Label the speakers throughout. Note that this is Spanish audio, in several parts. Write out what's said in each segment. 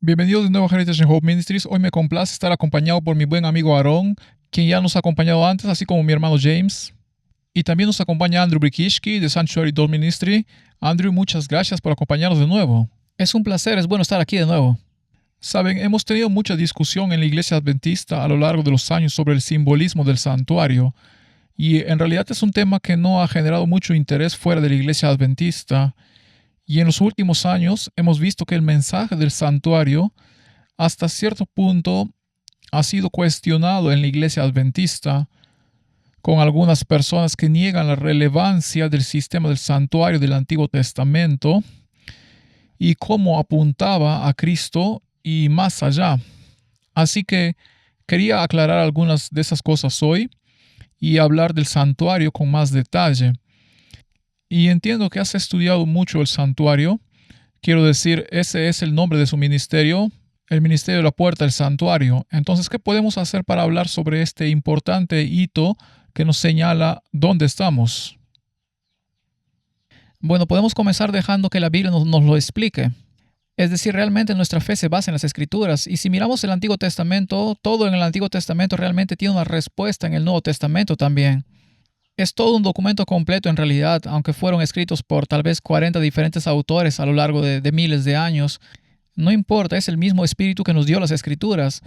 Speaker 1: Bienvenidos de nuevo a Heritage and Hope Ministries. Hoy me complace estar acompañado por mi buen amigo Aaron, quien ya nos ha acompañado antes, así como mi hermano James. Y también nos acompaña Andrew Brikishki de Sanctuary Door Ministry. Andrew, muchas gracias por acompañarnos de nuevo.
Speaker 2: Es un placer, es bueno estar aquí de nuevo.
Speaker 1: Saben, hemos tenido mucha discusión en la iglesia adventista a lo largo de los años sobre el simbolismo del santuario. Y en realidad es un tema que no ha generado mucho interés fuera de la iglesia adventista. Y en los últimos años hemos visto que el mensaje del santuario hasta cierto punto ha sido cuestionado en la iglesia adventista, con algunas personas que niegan la relevancia del sistema del santuario del Antiguo Testamento y cómo apuntaba a Cristo y más allá. Así que quería aclarar algunas de esas cosas hoy y hablar del santuario con más detalle. Y entiendo que has estudiado mucho el santuario. Quiero decir, ese es el nombre de su ministerio, el ministerio de la puerta del santuario. Entonces, ¿qué podemos hacer para hablar sobre este importante hito que nos señala dónde estamos?
Speaker 2: Bueno, podemos comenzar dejando que la Biblia nos lo explique. Es decir, realmente nuestra fe se basa en las Escrituras. Y si miramos el Antiguo Testamento, todo en el Antiguo Testamento realmente tiene una respuesta en el Nuevo Testamento también. Es todo un documento completo en realidad, aunque fueron escritos por tal vez 40 diferentes autores a lo largo de miles de años. No importa, es el mismo Espíritu que nos dio las Escrituras.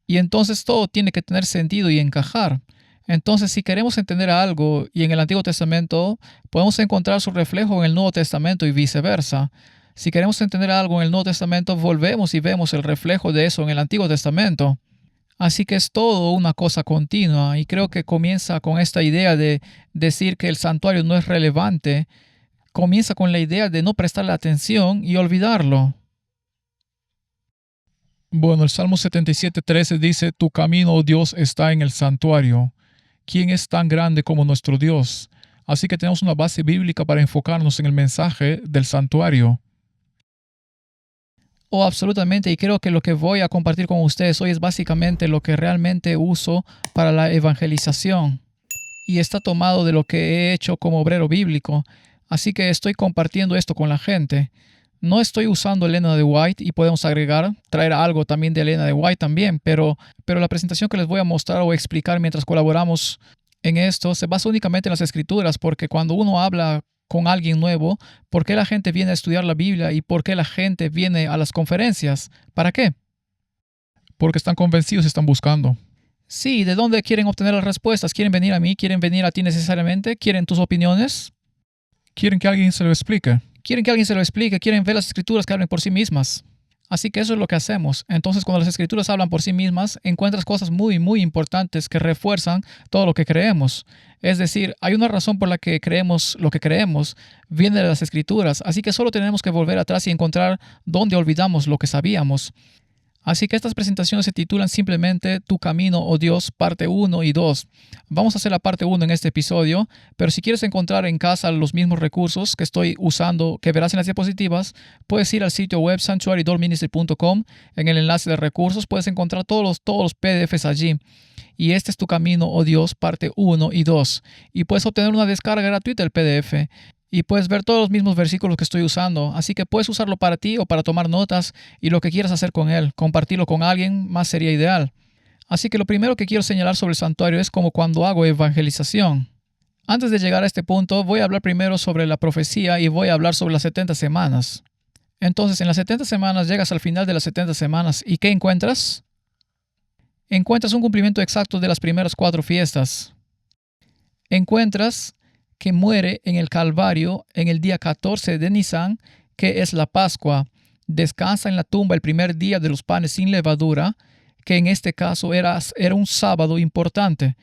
Speaker 2: Y entonces todo tiene que tener sentido y encajar. Entonces, si queremos entender algo y en el Antiguo Testamento, podemos encontrar su reflejo en el Nuevo Testamento y viceversa. Si queremos entender algo en el Nuevo Testamento, volvemos y vemos el reflejo de eso en el Antiguo Testamento. Así que es todo una cosa continua y creo que comienza con esta idea de decir que el santuario no es relevante. Comienza con la idea de no prestarle atención y olvidarlo.
Speaker 1: Bueno, el Salmo 77:13 dice: Tu camino, oh Dios, está en el santuario. ¿Quién es tan grande como nuestro Dios? Así que tenemos una base bíblica para enfocarnos en el mensaje del santuario.
Speaker 2: Oh, absolutamente, y creo que lo que voy a compartir con ustedes hoy es básicamente lo que realmente uso para la evangelización. Y está tomado de lo que he hecho como obrero bíblico. Así que estoy compartiendo esto con la gente. No estoy usando Elena de White y podemos traer algo también de Elena de White también, pero la presentación que les voy a mostrar o explicar mientras colaboramos en esto se basa únicamente en las Escrituras, porque cuando uno habla con alguien nuevo, ¿por qué la gente viene a estudiar la Biblia y por qué la gente viene a las conferencias? ¿Para qué?
Speaker 1: Porque están convencidos y están buscando.
Speaker 2: Sí, ¿de dónde quieren obtener las respuestas? ¿Quieren venir a mí? ¿Quieren venir a ti necesariamente? ¿Quieren tus opiniones?
Speaker 1: Quieren que alguien se lo explique.
Speaker 2: Quieren que alguien se lo explique, quieren ver las Escrituras que hablen por sí mismas. Así que eso es lo que hacemos. Entonces, cuando las Escrituras hablan por sí mismas, encuentras cosas muy, muy importantes que refuerzan todo lo que creemos. Es decir, hay una razón por la que creemos lo que creemos, viene de las Escrituras. Así que solo tenemos que volver atrás y encontrar dónde olvidamos lo que sabíamos. Así que estas presentaciones se titulan simplemente Tu camino, oh Dios, parte 1 y 2. Vamos a hacer la parte 1 en este episodio, pero si quieres encontrar en casa los mismos recursos que estoy usando, que verás en las diapositivas, puedes ir al sitio web sanctuarydoorministry.com. En el enlace de recursos puedes encontrar todos los PDFs allí. Y este es Tu camino, oh Dios, parte 1 y 2. Y puedes obtener una descarga gratuita del PDF. Y puedes ver todos los mismos versículos que estoy usando. Así que puedes usarlo para ti o para tomar notas y lo que quieras hacer con él. Compartirlo con alguien más sería ideal. Así que lo primero que quiero señalar sobre el santuario es como cuando hago evangelización. Antes de llegar a este punto, voy a hablar primero sobre la profecía y voy a hablar sobre las 70 semanas. Entonces, en las 70 semanas llegas al final de las 70 semanas y ¿qué encuentras? Encuentras un cumplimiento exacto de las primeras 4 fiestas. Encuentras que muere en el Calvario en el día 14 de Nisan, que es la Pascua. Descansa en la tumba el primer día de los panes sin levadura, que en este caso era un sábado importante.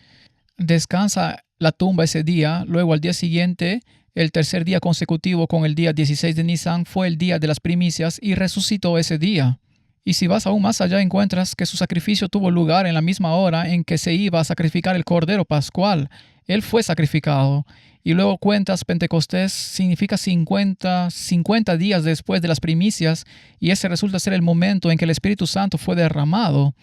Speaker 2: Descansa la tumba ese día, luego al día siguiente, el tercer día consecutivo con el día 16 de Nisan, fue el día de las primicias y resucitó ese día. Y si vas aún más allá, encuentras que su sacrificio tuvo lugar en la misma hora en que se iba a sacrificar el Cordero Pascual. Él fue sacrificado. Y luego cuentas, Pentecostés significa 50 días después de las primicias, y ese resulta ser el momento en que el Espíritu Santo fue derramado.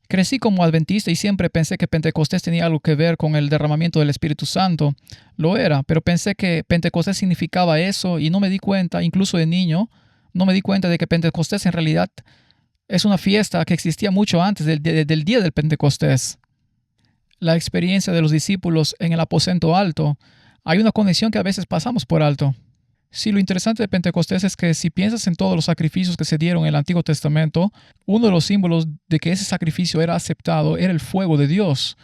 Speaker 2: Crecí como adventista y siempre pensé que Pentecostés tenía algo que ver con el derramamiento del Espíritu Santo. Lo era, pero pensé que Pentecostés significaba eso y no me di cuenta, incluso de niño, no me di cuenta de que Pentecostés en realidad Es una fiesta que existía mucho antes del día del Pentecostés. La experiencia de los discípulos en el aposento alto, hay una conexión que a veces pasamos por alto. Sí, lo interesante de Pentecostés es que si piensas en todos los sacrificios que se dieron en el Antiguo Testamento, uno de los símbolos de que ese sacrificio era aceptado era el fuego de Dios,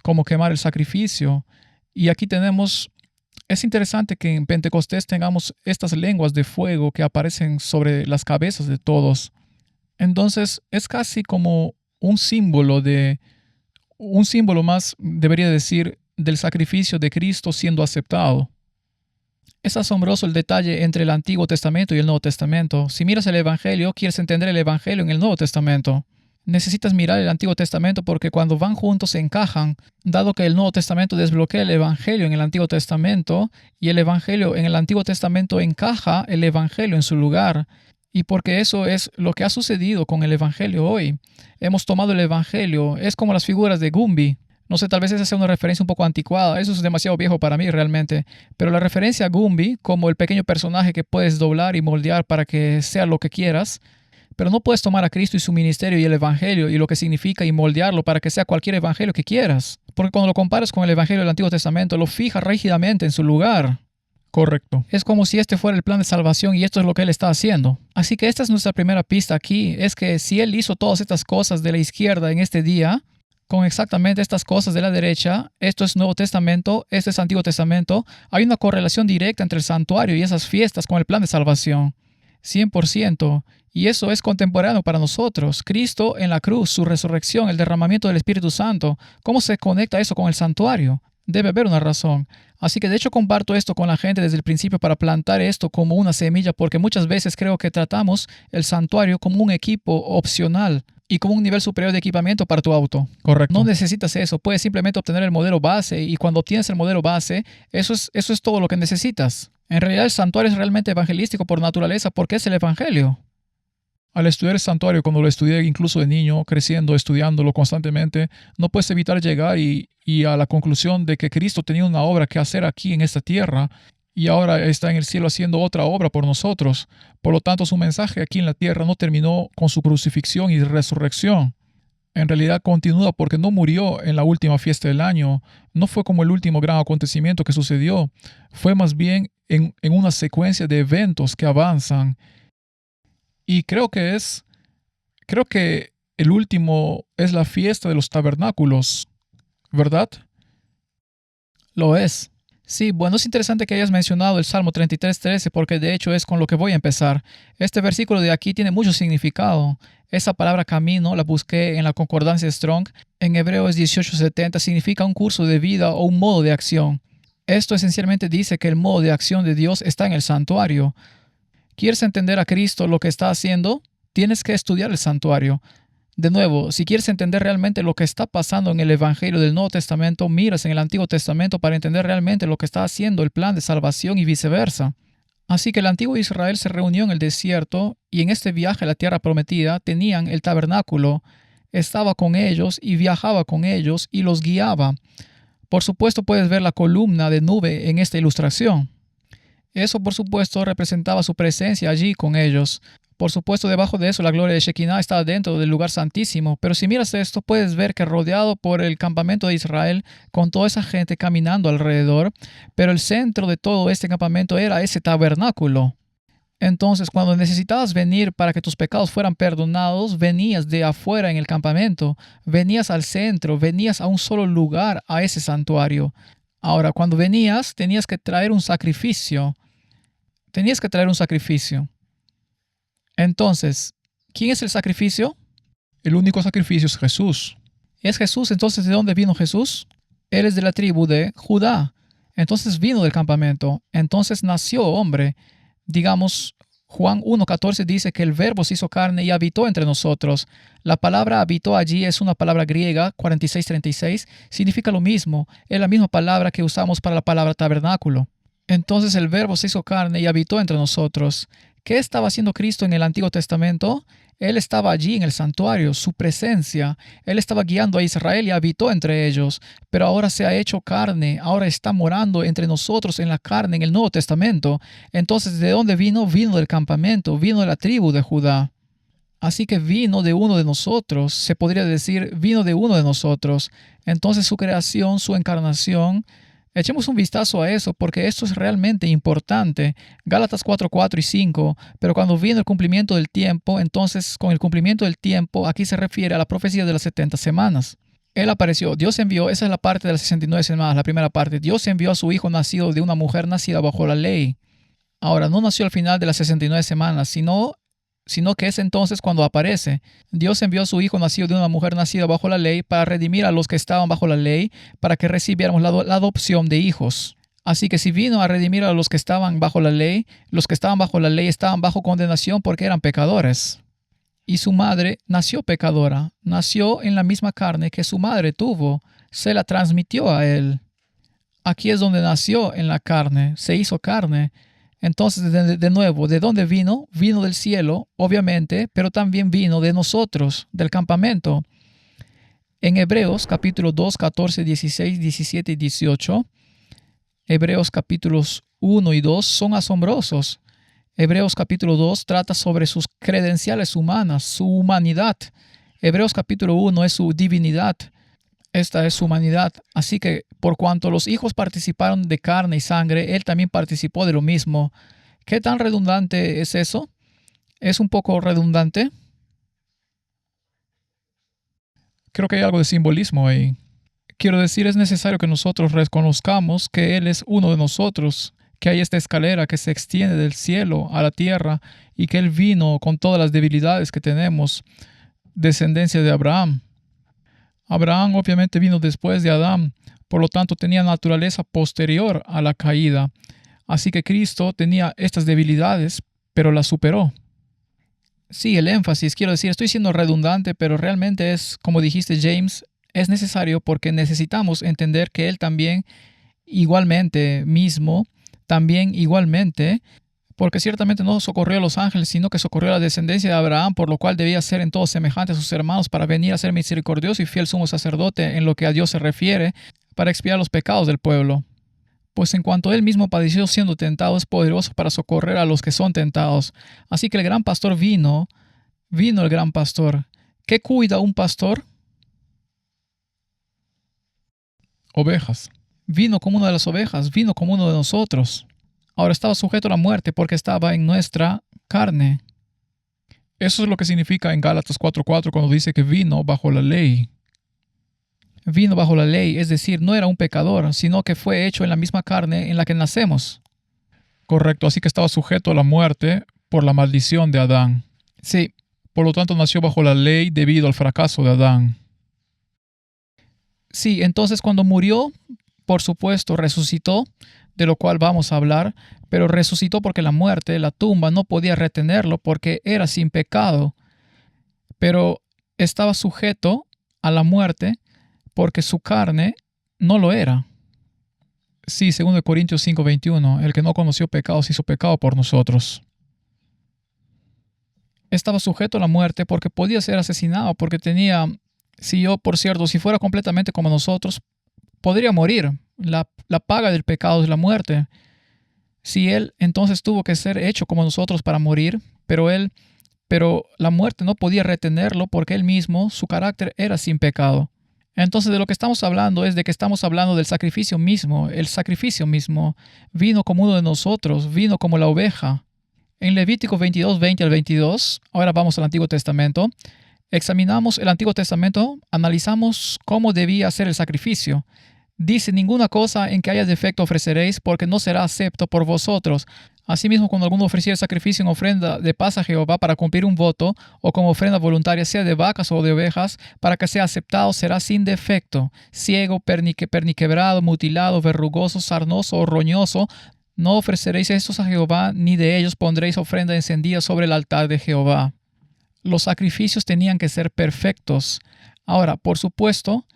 Speaker 2: como quemar el sacrificio. Y aquí es interesante que en Pentecostés tengamos estas lenguas de fuego que aparecen sobre las cabezas de todos. Entonces es casi como un símbolo más, debería decir, del sacrificio de Cristo siendo aceptado. Es asombroso el detalle entre el Antiguo Testamento y el Nuevo Testamento. Si miras el Evangelio, quieres entender el Evangelio en el Nuevo Testamento. Necesitas mirar el Antiguo Testamento porque cuando van juntos se encajan, dado que el Nuevo Testamento desbloquea el Evangelio en el Antiguo Testamento y el Evangelio en el Antiguo Testamento encaja el Evangelio en su lugar. Y porque eso es lo que ha sucedido con el Evangelio hoy. Hemos tomado el Evangelio, es como las figuras de Gumby. No sé, tal vez esa sea una referencia un poco anticuada, eso es demasiado viejo para mí realmente, pero la referencia a Gumby como el pequeño personaje que puedes doblar y moldear para que sea lo que quieras, pero no puedes tomar a Cristo y su ministerio y el Evangelio y lo que significa y moldearlo para que sea cualquier evangelio que quieras, porque cuando lo comparas con el Evangelio del Antiguo Testamento, lo fija rígidamente en su lugar.
Speaker 1: Correcto.
Speaker 2: Es como si este fuera el plan de salvación y esto es lo que Él está haciendo. Así que esta es nuestra primera pista aquí, es que si Él hizo todas estas cosas de la izquierda en este día, con exactamente estas cosas de la derecha, esto es Nuevo Testamento, este es Antiguo Testamento, hay una correlación directa entre el santuario y esas fiestas con el plan de salvación. 100%. Y eso es contemporáneo para nosotros. Cristo en la cruz, su resurrección, el derramamiento del Espíritu Santo. ¿Cómo se conecta eso con el santuario? Debe haber una razón. Así que de hecho comparto esto con la gente desde el principio para plantar esto como una semilla, porque muchas veces creo que tratamos el santuario como un equipo opcional y como un nivel superior de equipamiento para tu auto.
Speaker 1: Correcto.
Speaker 2: No necesitas eso, puedes simplemente obtener el modelo base y cuando obtienes el modelo base, eso es todo lo que necesitas. En realidad el santuario es realmente evangelístico por naturaleza porque es el evangelio.
Speaker 1: Al estudiar el santuario, cuando lo estudié incluso de niño, creciendo, estudiándolo constantemente, no puedes evitar llegar y a la conclusión de que Cristo tenía una obra que hacer aquí en esta tierra y ahora está en el cielo haciendo otra obra por nosotros. Por lo tanto, su mensaje aquí en la tierra no terminó con su crucifixión y resurrección. En realidad continúa porque no murió en la última fiesta del año. No fue como el último gran acontecimiento que sucedió. Fue más bien en una secuencia de eventos que avanzan. Y creo que el último es la fiesta de los tabernáculos, ¿verdad?
Speaker 2: Lo es. Sí, bueno, es interesante que hayas mencionado el Salmo 33:13 porque de hecho es con lo que voy a empezar. Este versículo de aquí tiene mucho significado. Esa palabra camino la busqué en la concordancia Strong. En hebreo es 1870, significa un curso de vida o un modo de acción. Esto esencialmente dice que el modo de acción de Dios está en el santuario. ¿Quieres entender a Cristo lo que está haciendo? Tienes que estudiar el santuario. De nuevo, si quieres entender realmente lo que está pasando en el Evangelio del Nuevo Testamento, miras en el Antiguo Testamento para entender realmente lo que está haciendo el plan de salvación y viceversa. Así que el antiguo Israel se reunió en el desierto y en este viaje a la tierra prometida tenían el tabernáculo, estaba con ellos y viajaba con ellos y los guiaba. Por supuesto puedes ver la columna de nube en esta ilustración. Eso, por supuesto, representaba su presencia allí con ellos. Por supuesto, debajo de eso, la gloria de Shekinah estaba dentro del lugar santísimo. Pero si miras esto, puedes ver que rodeado por el campamento de Israel, con toda esa gente caminando alrededor, pero el centro de todo este campamento era ese tabernáculo. Entonces, cuando necesitabas venir para que tus pecados fueran perdonados, venías de afuera en el campamento, venías al centro, venías a un solo lugar, a ese santuario. Ahora, cuando venías, tenías que traer un sacrificio. Entonces, ¿quién es el sacrificio?
Speaker 1: El único sacrificio es Jesús.
Speaker 2: ¿Es Jesús? Entonces, ¿de dónde vino Jesús? Él es de la tribu de Judá. Entonces vino del campamento. Entonces nació hombre. Digamos, Juan 1:14 dice que el Verbo se hizo carne y habitó entre nosotros. La palabra habitó allí es una palabra griega, 46:36, significa lo mismo. Es la misma palabra que usamos para la palabra tabernáculo. Entonces el Verbo se hizo carne y habitó entre nosotros. ¿Qué estaba haciendo Cristo en el Antiguo Testamento? Él estaba allí en el santuario, su presencia. Él estaba guiando a Israel y habitó entre ellos. Pero ahora se ha hecho carne, ahora está morando entre nosotros en la carne en el Nuevo Testamento. Entonces, ¿de dónde vino? Vino del campamento, vino de la tribu de Judá. Así que vino de uno de nosotros, se podría decir, vino de uno de nosotros. Entonces su creación, su encarnación, echemos un vistazo a eso porque esto es realmente importante. Gálatas 4, 4 y 5, pero cuando vino el cumplimiento del tiempo, entonces con el cumplimiento del tiempo, aquí se refiere a la profecía de las 70 semanas. Él apareció, Dios envió, esa es la parte de las 69 semanas, la primera parte. Dios envió a su hijo nacido de una mujer nacida bajo la ley. Ahora, no nació al final de las 69 semanas, sino que es entonces cuando aparece. Dios envió a su hijo nacido de una mujer nacida bajo la ley para redimir a los que estaban bajo la ley, para que recibiéramos la adopción de hijos. Así que si vino a redimir a los que estaban bajo la ley, los que estaban bajo la ley estaban bajo condenación porque eran pecadores. Y su madre nació pecadora, nació en la misma carne que su madre tuvo, se la transmitió a él. Aquí es donde nació en la carne, se hizo carne. Entonces, de nuevo, ¿de dónde vino? Vino del cielo, obviamente, pero también vino de nosotros, del campamento. En Hebreos capítulo 2, 14, 16, 17 y 18, Hebreos capítulos 1 y 2 son asombrosos. Hebreos capítulo 2 trata sobre sus credenciales humanas, su humanidad. Hebreos capítulo 1 es su divinidad. Esta es su humanidad. Así que por cuanto los hijos participaron de carne y sangre, él también participó de lo mismo. ¿Qué tan redundante es eso? ¿Es un poco redundante?
Speaker 1: Creo que hay algo de simbolismo ahí. Quiero decir, es necesario que nosotros reconozcamos que Él es uno de nosotros, que hay esta escalera que se extiende del cielo a la tierra y que Él vino con todas las debilidades que tenemos, descendencia de Abraham. Abraham obviamente vino después de Adán, por lo tanto tenía naturaleza posterior a la caída. Así que Cristo tenía estas debilidades, pero las superó.
Speaker 2: Sí, el énfasis, quiero decir, estoy siendo redundante, pero realmente es, como dijiste James, es necesario porque necesitamos entender que Él también igualmente, porque ciertamente no socorrió a los ángeles, sino que socorrió a la descendencia de Abraham, por lo cual debía ser en todo semejante a sus hermanos para venir a ser misericordioso y fiel sumo sacerdote en lo que a Dios se refiere, para expiar los pecados del pueblo. Pues en cuanto él mismo padeció siendo tentado, es poderoso para socorrer a los que son tentados. Así que el gran pastor vino el gran pastor. ¿Qué cuida un pastor?
Speaker 1: Ovejas.
Speaker 2: Vino como una de las ovejas, vino como uno de nosotros. Ahora estaba sujeto a la muerte porque estaba en nuestra carne.
Speaker 1: Eso es lo que significa en Gálatas 4:4 cuando dice que vino bajo la ley.
Speaker 2: Vino bajo la ley, es decir, no era un pecador, sino que fue hecho en la misma carne en la que nacemos.
Speaker 1: Correcto, así que estaba sujeto a la muerte por la maldición de Adán.
Speaker 2: Sí.
Speaker 1: Por lo tanto, nació bajo la ley debido al fracaso de Adán.
Speaker 2: Sí, entonces cuando murió, por supuesto, resucitó, de lo cual vamos a hablar, pero resucitó porque la muerte, la tumba, no podía retenerlo porque era sin pecado, pero estaba sujeto a la muerte porque su carne no lo era.
Speaker 1: Sí, 2 Corintios 5:21, el que no conoció pecado se hizo pecado por nosotros.
Speaker 2: Estaba sujeto a la muerte porque podía ser asesinado, porque si fuera completamente como nosotros, podría morir. La paga del pecado es la muerte. Si él entonces tuvo que ser hecho como nosotros para morir, pero la muerte no podía retenerlo porque él mismo, su carácter era sin pecado. Entonces de lo que estamos hablando es de que estamos hablando del sacrificio mismo. El sacrificio mismo vino como uno de nosotros, vino como la oveja. En Levítico 22, 20 al 22, ahora vamos al Antiguo Testamento, examinamos el Antiguo Testamento, analizamos cómo debía ser el sacrificio. Dice, ninguna cosa en que haya defecto ofreceréis, porque no será acepto por vosotros. Asimismo, cuando alguno ofreciere sacrificio en ofrenda de paz a Jehová para cumplir un voto, o como ofrenda voluntaria, sea de vacas o de ovejas, para que sea aceptado, será sin defecto, ciego, perniquebrado, mutilado, verrugoso, sarnoso o roñoso. No ofreceréis estos a Jehová, ni de ellos pondréis ofrenda encendida sobre el altar de Jehová. Los sacrificios tenían que ser perfectos. Ahora, por supuesto,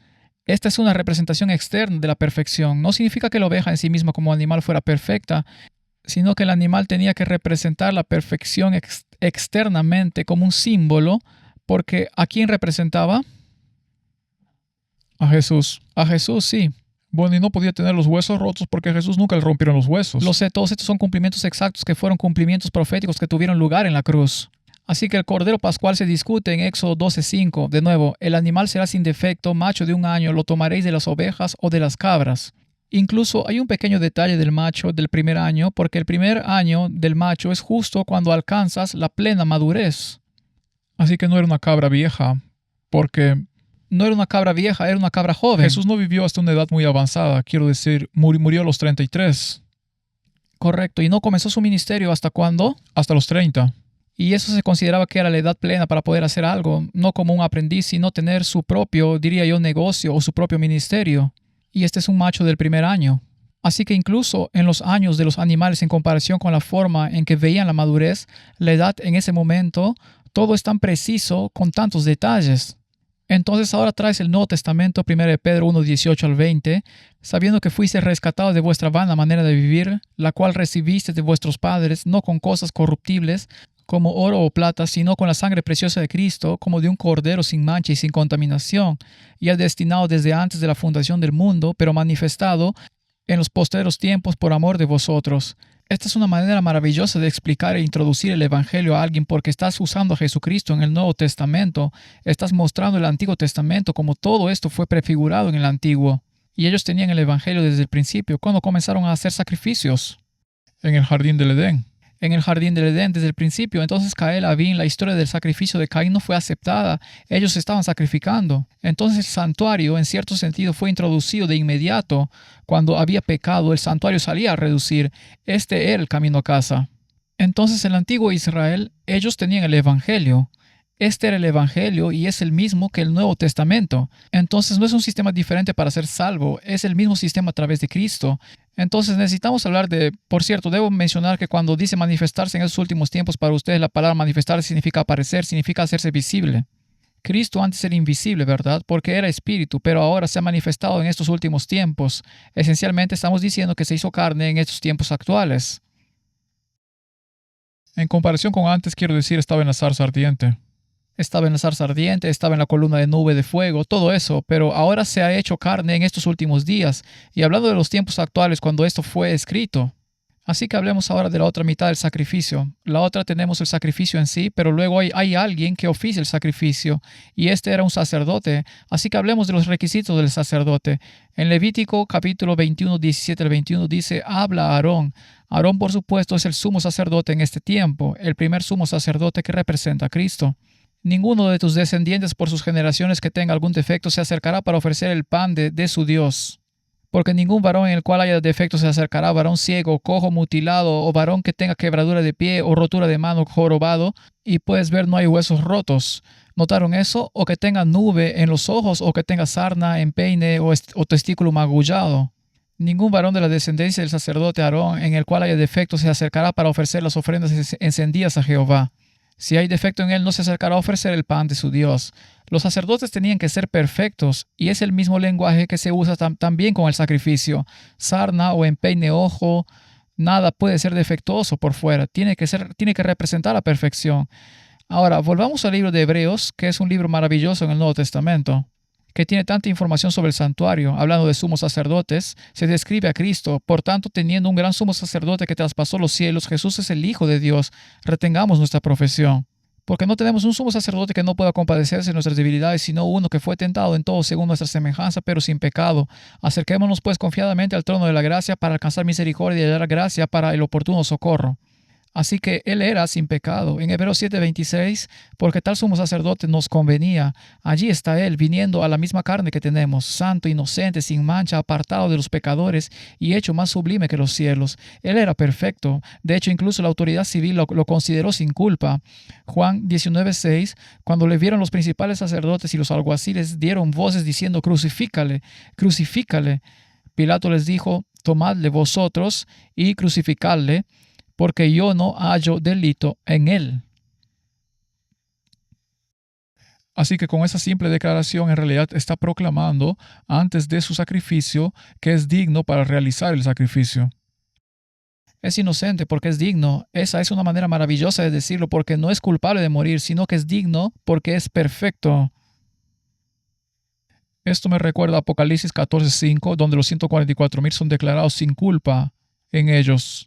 Speaker 2: esta es una representación externa de la perfección. No significa que la oveja en sí misma como animal fuera perfecta, sino que el animal tenía que representar la perfección externamente como un símbolo, porque ¿a quién representaba?
Speaker 1: A Jesús.
Speaker 2: A Jesús, sí.
Speaker 1: Bueno, y no podía tener los huesos rotos porque a Jesús nunca le rompieron los huesos.
Speaker 2: Lo sé, todos estos son cumplimientos exactos que fueron cumplimientos proféticos que tuvieron lugar en la cruz. Así que el cordero pascual se discute en Éxodo 12:5. De nuevo, el animal será sin defecto, macho de un año, lo tomaréis de las ovejas o de las cabras. Incluso hay un pequeño detalle del macho del primer año, porque el primer año del macho es justo cuando alcanzas la plena madurez.
Speaker 1: Así que no era una cabra vieja, porque
Speaker 2: No era una cabra vieja, era una cabra joven.
Speaker 1: Jesús no vivió hasta una edad muy avanzada, quiero decir, murió a los 33.
Speaker 2: Correcto, y no comenzó su ministerio hasta cuándo?
Speaker 1: Hasta los 30.
Speaker 2: Y eso se consideraba que era la edad plena para poder hacer algo, no como un aprendiz, sino tener su propio, diría yo, negocio o su propio ministerio. Y este es un macho del primer año. Así que incluso en los años de los animales en comparación con la forma en que veían la madurez, la edad en ese momento, todo es tan preciso con tantos detalles. Entonces ahora traes el Nuevo Testamento, 1 de Pedro 1:18 al 20, sabiendo que fuiste rescatados de vuestra vana manera de vivir, la cual recibiste de vuestros padres, no con cosas corruptibles, como oro o plata, sino con la sangre preciosa de Cristo, como de un cordero sin mancha y sin contaminación, ya destinado desde antes de la fundación del mundo, pero manifestado en los postreros tiempos por amor de vosotros. Esta es una manera maravillosa de explicar e introducir el Evangelio a alguien porque estás usando a Jesucristo en el Nuevo Testamento, estás mostrando el Antiguo Testamento como todo esto fue prefigurado en el Antiguo. Y ellos tenían el Evangelio desde el principio, cuando comenzaron a hacer sacrificios.
Speaker 1: En el jardín del Edén.
Speaker 2: En el jardín del Edén desde el principio. Entonces Caín, Abel, la historia del sacrificio de Caín no fue aceptada. Ellos estaban sacrificando. Entonces el santuario en cierto sentido fue introducido de inmediato. Cuando había pecado, el santuario salía a reducir. Este era el camino a casa. Entonces el antiguo Israel, ellos tenían el Evangelio. Este era el Evangelio y es el mismo que el Nuevo Testamento. Entonces no es un sistema diferente para ser salvo, es el mismo sistema a través de Cristo. Entonces necesitamos hablar de, por cierto, debo mencionar que cuando dice manifestarse en esos últimos tiempos, para ustedes la palabra manifestar significa aparecer, significa hacerse visible. Cristo antes era invisible, ¿verdad? Porque era espíritu, pero ahora se ha manifestado en estos últimos tiempos. Esencialmente estamos diciendo que se hizo carne en estos tiempos actuales.
Speaker 1: En comparación con antes, quiero decir, estaba en la zarza ardiente.
Speaker 2: Estaba en la zarza ardiente, estaba en la columna de nube de fuego, todo eso, pero ahora se ha hecho carne en estos últimos días. Y hablando de los tiempos actuales, cuando esto fue escrito. Así que hablemos ahora de la otra mitad del sacrificio. La otra tenemos el sacrificio en sí, pero luego hay alguien que oficia el sacrificio, y este era un sacerdote. Así que hablemos de los requisitos del sacerdote. En Levítico capítulo 21, 17 al 21 dice, habla a Aarón. Aarón, por supuesto, es el sumo sacerdote en este tiempo, el primer sumo sacerdote que representa a Cristo. Ninguno de tus descendientes por sus generaciones que tenga algún defecto se acercará para ofrecer el pan de su Dios. Porque ningún varón en el cual haya defecto se acercará, varón ciego, cojo, mutilado, o varón que tenga quebradura de pie o rotura de mano, jorobado, y puedes ver no hay huesos rotos. ¿Notaron eso? O que tenga nube en los ojos, o que tenga sarna, empeine o testículo magullado. Ningún varón de la descendencia del sacerdote Aarón en el cual haya defecto se acercará para ofrecer las ofrendas encendidas a Jehová. Si hay defecto en él, no se acercará a ofrecer el pan de su Dios. Los sacerdotes tenían que ser perfectos, y es el mismo lenguaje que se usa también con el sacrificio. Sarna o empeine ojo, nada puede ser defectuoso por fuera. Tiene que representar la perfección. Ahora, volvamos al libro de Hebreos, que es un libro maravilloso en el Nuevo Testamento, que tiene tanta información sobre el santuario. Hablando de sumos sacerdotes, se describe a Cristo. Por tanto, teniendo un gran sumo sacerdote que traspasó los cielos, Jesús es el Hijo de Dios. Retengamos nuestra profesión. Porque no tenemos un sumo sacerdote que no pueda compadecerse de nuestras debilidades, sino uno que fue tentado en todo según nuestra semejanza, pero sin pecado. Acerquémonos pues confiadamente al trono de la gracia para alcanzar misericordia y hallar gracia para el oportuno socorro. Así que él era sin pecado. En Hebreos 7:26, porque tal sumo sacerdote nos convenía. Allí está él, viniendo a la misma carne que tenemos, santo, inocente, sin mancha, apartado de los pecadores y hecho más sublime que los cielos. Él era perfecto. De hecho, incluso la autoridad civil lo consideró sin culpa. Juan 19:6, cuando le vieron los principales sacerdotes y los alguaciles, dieron voces diciendo, crucifícale, crucifícale. Pilato les dijo, tomadle vosotros y crucificadle, porque yo no hallo delito en él.
Speaker 1: Así que con esa simple declaración en realidad está proclamando antes de su sacrificio que es digno para realizar el sacrificio.
Speaker 2: Es inocente porque es digno. Esa es una manera maravillosa de decirlo, porque no es culpable de morir, sino que es digno porque es perfecto.
Speaker 1: Esto me recuerda a Apocalipsis 14:5, donde los 144,000 son declarados sin culpa en ellos.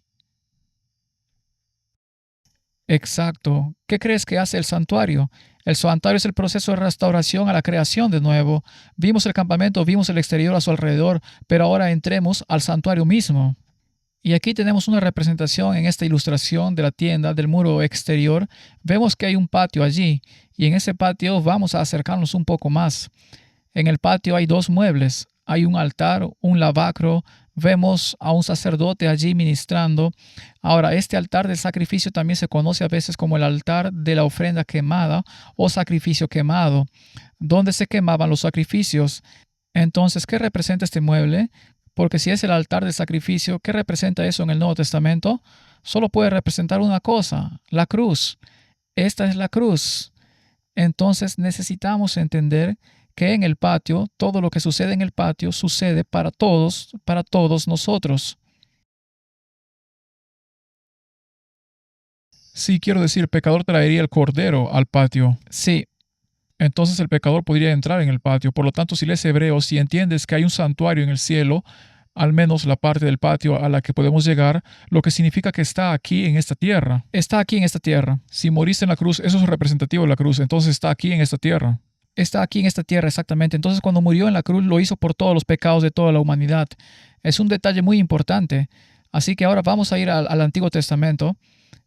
Speaker 2: Exacto. ¿Qué crees que hace el santuario? El santuario es el proceso de restauración a la creación de nuevo. Vimos el campamento, vimos el exterior a su alrededor, pero ahora entremos al santuario mismo. Y aquí tenemos una representación en esta ilustración de la tienda, del muro exterior. Vemos que hay un patio allí, y en ese patio vamos a acercarnos un poco más. En el patio hay dos muebles. Hay un altar, un lavacro. Vemos a un sacerdote allí ministrando. Ahora, este altar del sacrificio también se conoce a veces como el altar de la ofrenda quemada o sacrificio quemado, donde se quemaban los sacrificios. Entonces, ¿qué representa este mueble? Porque si es el altar del sacrificio, ¿qué representa eso en el Nuevo Testamento? Solo puede representar una cosa, la cruz. Esta es la cruz. Entonces necesitamos entender que en el patio, todo lo que sucede en el patio sucede para todos nosotros.
Speaker 1: Sí, quiero decir, el pecador traería el cordero al patio.
Speaker 2: Sí,
Speaker 1: Entonces el pecador podría entrar en el patio. Por lo tanto, si lees Hebreos, si entiendes que hay un santuario en el cielo, al menos la parte del patio a la que podemos llegar, lo que significa que está aquí en esta tierra.
Speaker 2: está aquí en esta tierra.
Speaker 1: Si moriste en la cruz, eso es representativo de la cruz, entonces está aquí en esta tierra.
Speaker 2: Está aquí en esta tierra, exactamente. Entonces, cuando murió en la cruz, lo hizo por todos los pecados de toda la humanidad. Es un detalle muy importante. Así que ahora vamos a ir al Antiguo Testamento.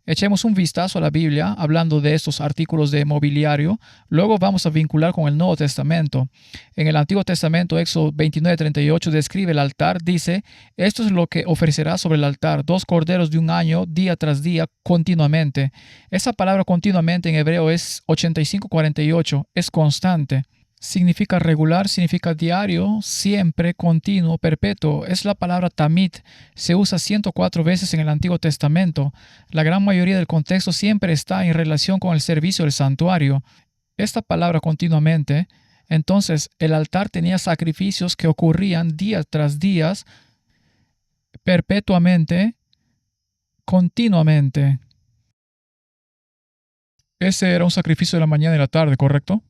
Speaker 2: Echemos un vistazo a la Biblia hablando de estos artículos de mobiliario. Luego vamos a vincular con el Nuevo Testamento. En el Antiguo Testamento, Éxodo 29:38 describe el altar. Dice, esto es lo que ofrecerá sobre el altar, 2 corderos de un año, día tras día, continuamente. Esa palabra continuamente en hebreo es 85:48, es constante. Significa regular, significa diario, siempre, continuo, perpetuo. Es la palabra tamid. Se usa 104 veces en el Antiguo Testamento. La gran mayoría del contexto siempre está en relación con el servicio del santuario. Esta palabra continuamente, entonces el altar tenía sacrificios que ocurrían día tras día, perpetuamente, continuamente.
Speaker 1: Ese era un sacrificio de la mañana y la tarde, ¿correcto?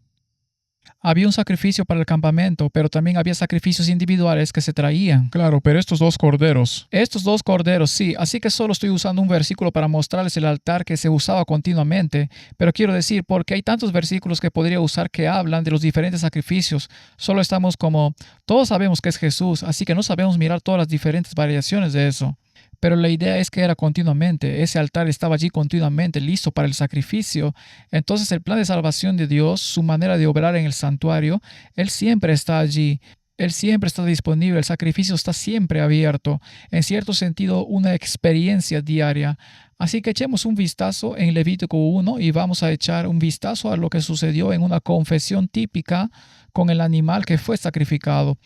Speaker 2: Había un sacrificio para el campamento, pero también había sacrificios individuales que se traían.
Speaker 1: Claro, pero estos dos corderos,
Speaker 2: Estos 2 corderos, sí, así que solo estoy usando un versículo para mostrarles el altar que se usaba continuamente, pero quiero decir, porque hay tantos versículos que podría usar que hablan de los diferentes sacrificios, solo estamos como, todos sabemos que es Jesús, así que no sabemos mirar todas las diferentes variaciones de eso. Pero la idea es que era continuamente, ese altar estaba allí continuamente, listo para el sacrificio. Entonces el plan de salvación de Dios, su manera de obrar en el santuario, Él siempre está allí. Él siempre está disponible, el sacrificio está siempre abierto, en cierto sentido una experiencia diaria. Así que echemos un vistazo en Levítico 1 y vamos a echar un vistazo a lo que sucedió en una confesión típica con el animal que fue sacrificado.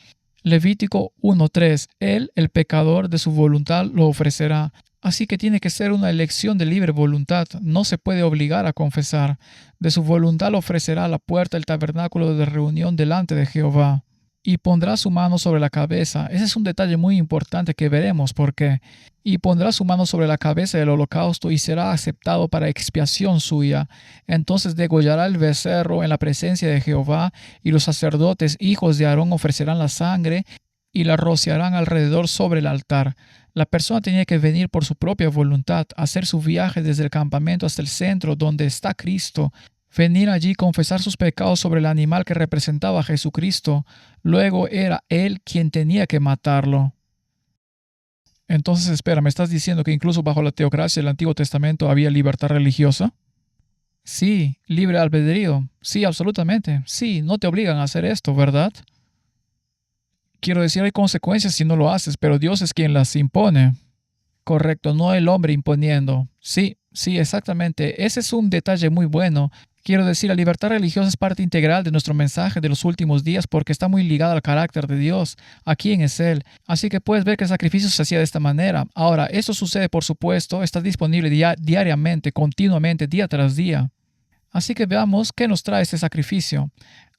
Speaker 2: Levítico 1:3. Él, el pecador, de su voluntad lo ofrecerá. Así que tiene que ser una elección de libre voluntad. No se puede obligar a confesar. De su voluntad lo ofrecerá a la puerta del tabernáculo de reunión delante de Jehová. Y pondrá su mano sobre la cabeza. Ese es un detalle muy importante que veremos por qué. Y pondrá su mano sobre la cabeza del holocausto y será aceptado para expiación suya. Entonces degollará el becerro en la presencia de Jehová, y los sacerdotes, hijos de Aarón, ofrecerán la sangre y la rociarán alrededor sobre el altar. La persona tenía que venir por su propia voluntad, hacer su viaje desde el campamento hasta el centro donde está Cristo, venir allí, confesar sus pecados sobre el animal que representaba a Jesucristo. Luego era él quien tenía que matarlo.
Speaker 1: entonces espera, ¿me estás diciendo que incluso bajo la teocracia del Antiguo Testamento había libertad religiosa?
Speaker 2: Sí, libre albedrío. Sí, absolutamente. Sí, no te obligan a hacer esto, ¿verdad?
Speaker 1: Quiero decir, hay consecuencias si no lo haces, pero Dios es quien las impone.
Speaker 2: Correcto, no el hombre imponiendo. Sí, sí, exactamente. Ese es un detalle muy bueno. Quiero decir, la libertad religiosa es parte integral de nuestro mensaje de los últimos días porque está muy ligada al carácter de Dios, a quién es Él. Así que puedes ver que el sacrificio se hacía de esta manera. Ahora, esto sucede, por supuesto, está disponible diariamente, continuamente, día tras día. Así que veamos qué nos trae este sacrificio.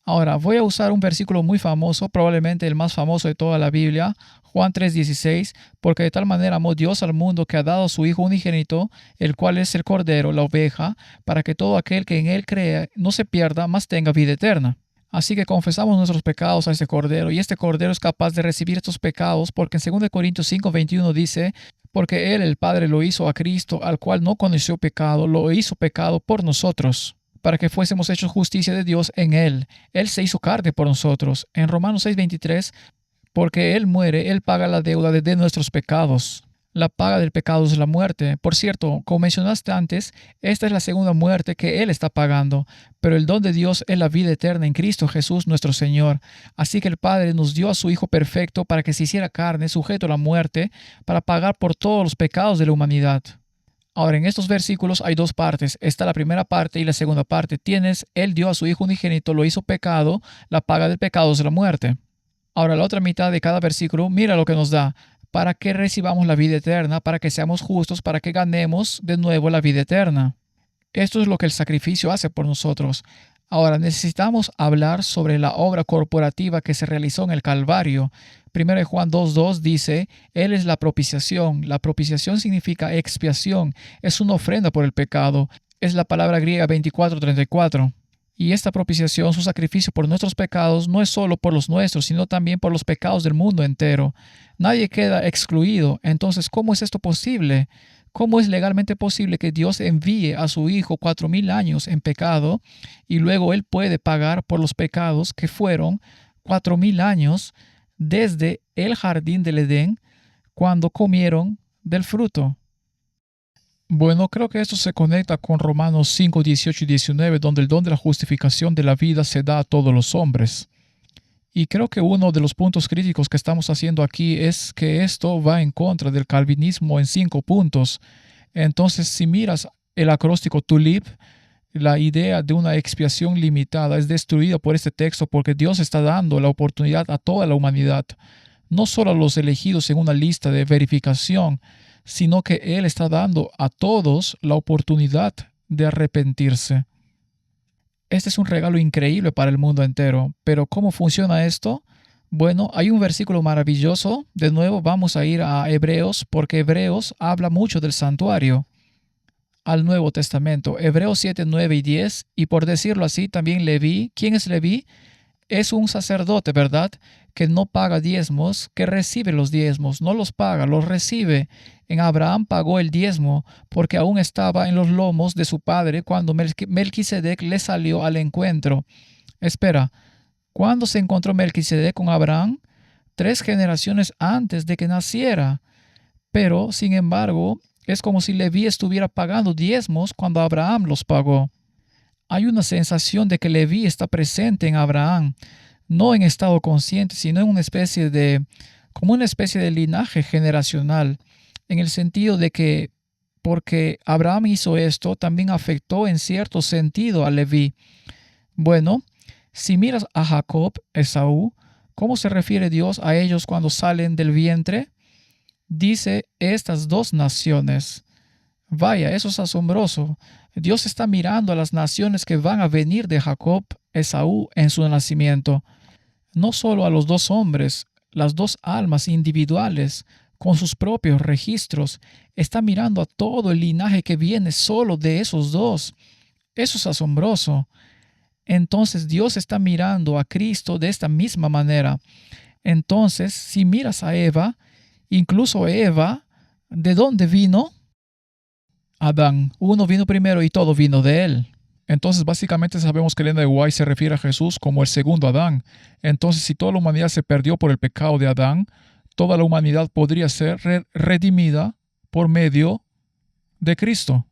Speaker 2: Ahora, voy a usar un versículo muy famoso, probablemente el más famoso de toda la Biblia, Juan 3:16, porque de tal manera amó Dios al mundo que ha dado a su Hijo unigénito, el cual es el Cordero, la oveja, para que todo aquel que en él crea no se pierda, mas tenga vida eterna. Así que confesamos nuestros pecados a este Cordero, y este Cordero es capaz de recibir estos pecados, porque en 2 Corintios 5:21 dice, porque Él, el Padre, lo hizo a Cristo, al cual no conoció pecado, lo hizo pecado por nosotros, para que fuésemos hechos justicia de Dios en Él. Él se hizo carne por nosotros. En Romanos 6:23, porque Él muere, Él paga la deuda de nuestros pecados. La paga del pecado es la muerte. Por cierto, como mencionaste antes, esta es la segunda muerte que Él está pagando, pero el don de Dios es la vida eterna en Cristo Jesús nuestro Señor. Así que el Padre nos dio a su Hijo perfecto para que se hiciera carne, sujeto a la muerte, para pagar por todos los pecados de la humanidad. Ahora, en estos versículos hay dos partes. Está la primera parte y la segunda parte. Él dio a su Hijo unigénito, lo hizo pecado, la paga del pecado es la muerte. Ahora, la otra mitad de cada versículo, mira lo que nos da. Para que recibamos la vida eterna, para que seamos justos, para que ganemos de nuevo la vida eterna. Esto es lo que el sacrificio hace por nosotros. Ahora, necesitamos hablar sobre la obra corporativa que se realizó en el Calvario. 1 Juan 2:2 dice, Él es la propiciación. La propiciación significa expiación. Es una ofrenda por el pecado. Es la palabra griega 24:34. Y esta propiciación, su sacrificio por nuestros pecados, no es solo por los nuestros, sino también por los pecados del mundo entero. Nadie queda excluido. Entonces, ¿cómo es esto posible? ¿Cómo es legalmente posible que Dios envíe a su Hijo 4,000 años en pecado y luego Él puede pagar por los pecados que fueron 4,000 años desde el jardín del Edén cuando comieron del fruto?
Speaker 1: Bueno, creo que esto se conecta con Romanos 5, 18 y 19, donde el don de la justificación de la vida se da a todos los hombres. Y creo que uno de los puntos críticos que estamos haciendo aquí es que esto va en contra del calvinismo en 5 puntos. Entonces, si miras el acróstico TULIP, la idea de una expiación limitada es destruida por este texto porque Dios está dando la oportunidad a toda la humanidad, no solo a los elegidos en una lista de verificación, sino que Él está dando a todos la oportunidad de arrepentirse. Este es un regalo increíble para el mundo entero, pero ¿cómo funciona esto? Bueno, hay un versículo maravilloso. De nuevo vamos a ir a Hebreos, porque Hebreos habla mucho del santuario. Al Nuevo Testamento, Hebreos 7, 9 y 10, y por decirlo así, también Leví. ¿Quién es Leví? Es un sacerdote, ¿verdad? Que no paga diezmos, que recibe los diezmos, no los paga, los recibe. En Abraham pagó el diezmo porque aún estaba en los lomos de su padre cuando Melquisedec le salió al encuentro. Espera, ¿cuándo se encontró Melquisedec con Abraham? 3 generaciones antes de que naciera. Pero, sin embargo, es como si Leví estuviera pagando diezmos cuando Abraham los pagó. Hay una sensación de que Leví está presente en Abraham, no en estado consciente, sino en como una especie de linaje generacional, en el sentido de que porque Abraham hizo esto, también afectó en cierto sentido a Leví. Bueno, si miras a Jacob, Esaú, ¿cómo se refiere Dios a ellos cuando salen del vientre? Dice estas 2 naciones. Vaya, eso es asombroso. Dios está mirando a las naciones que van a venir de Jacob, Esaú, en su nacimiento. No solo a los 2 hombres, las 2 almas individuales, con sus propios registros. Está mirando a todo el linaje que viene solo de esos 2. Eso es asombroso. Entonces Dios está mirando a Cristo de esta misma manera. Entonces, si miras a Eva, incluso Eva, ¿de dónde vino? Adán. Uno vino primero y todo vino de él. Entonces, básicamente sabemos que Elena de White se refiere a Jesús como el segundo Adán. Entonces, si toda la humanidad se perdió por el pecado de Adán, toda la humanidad podría ser redimida por medio de Cristo.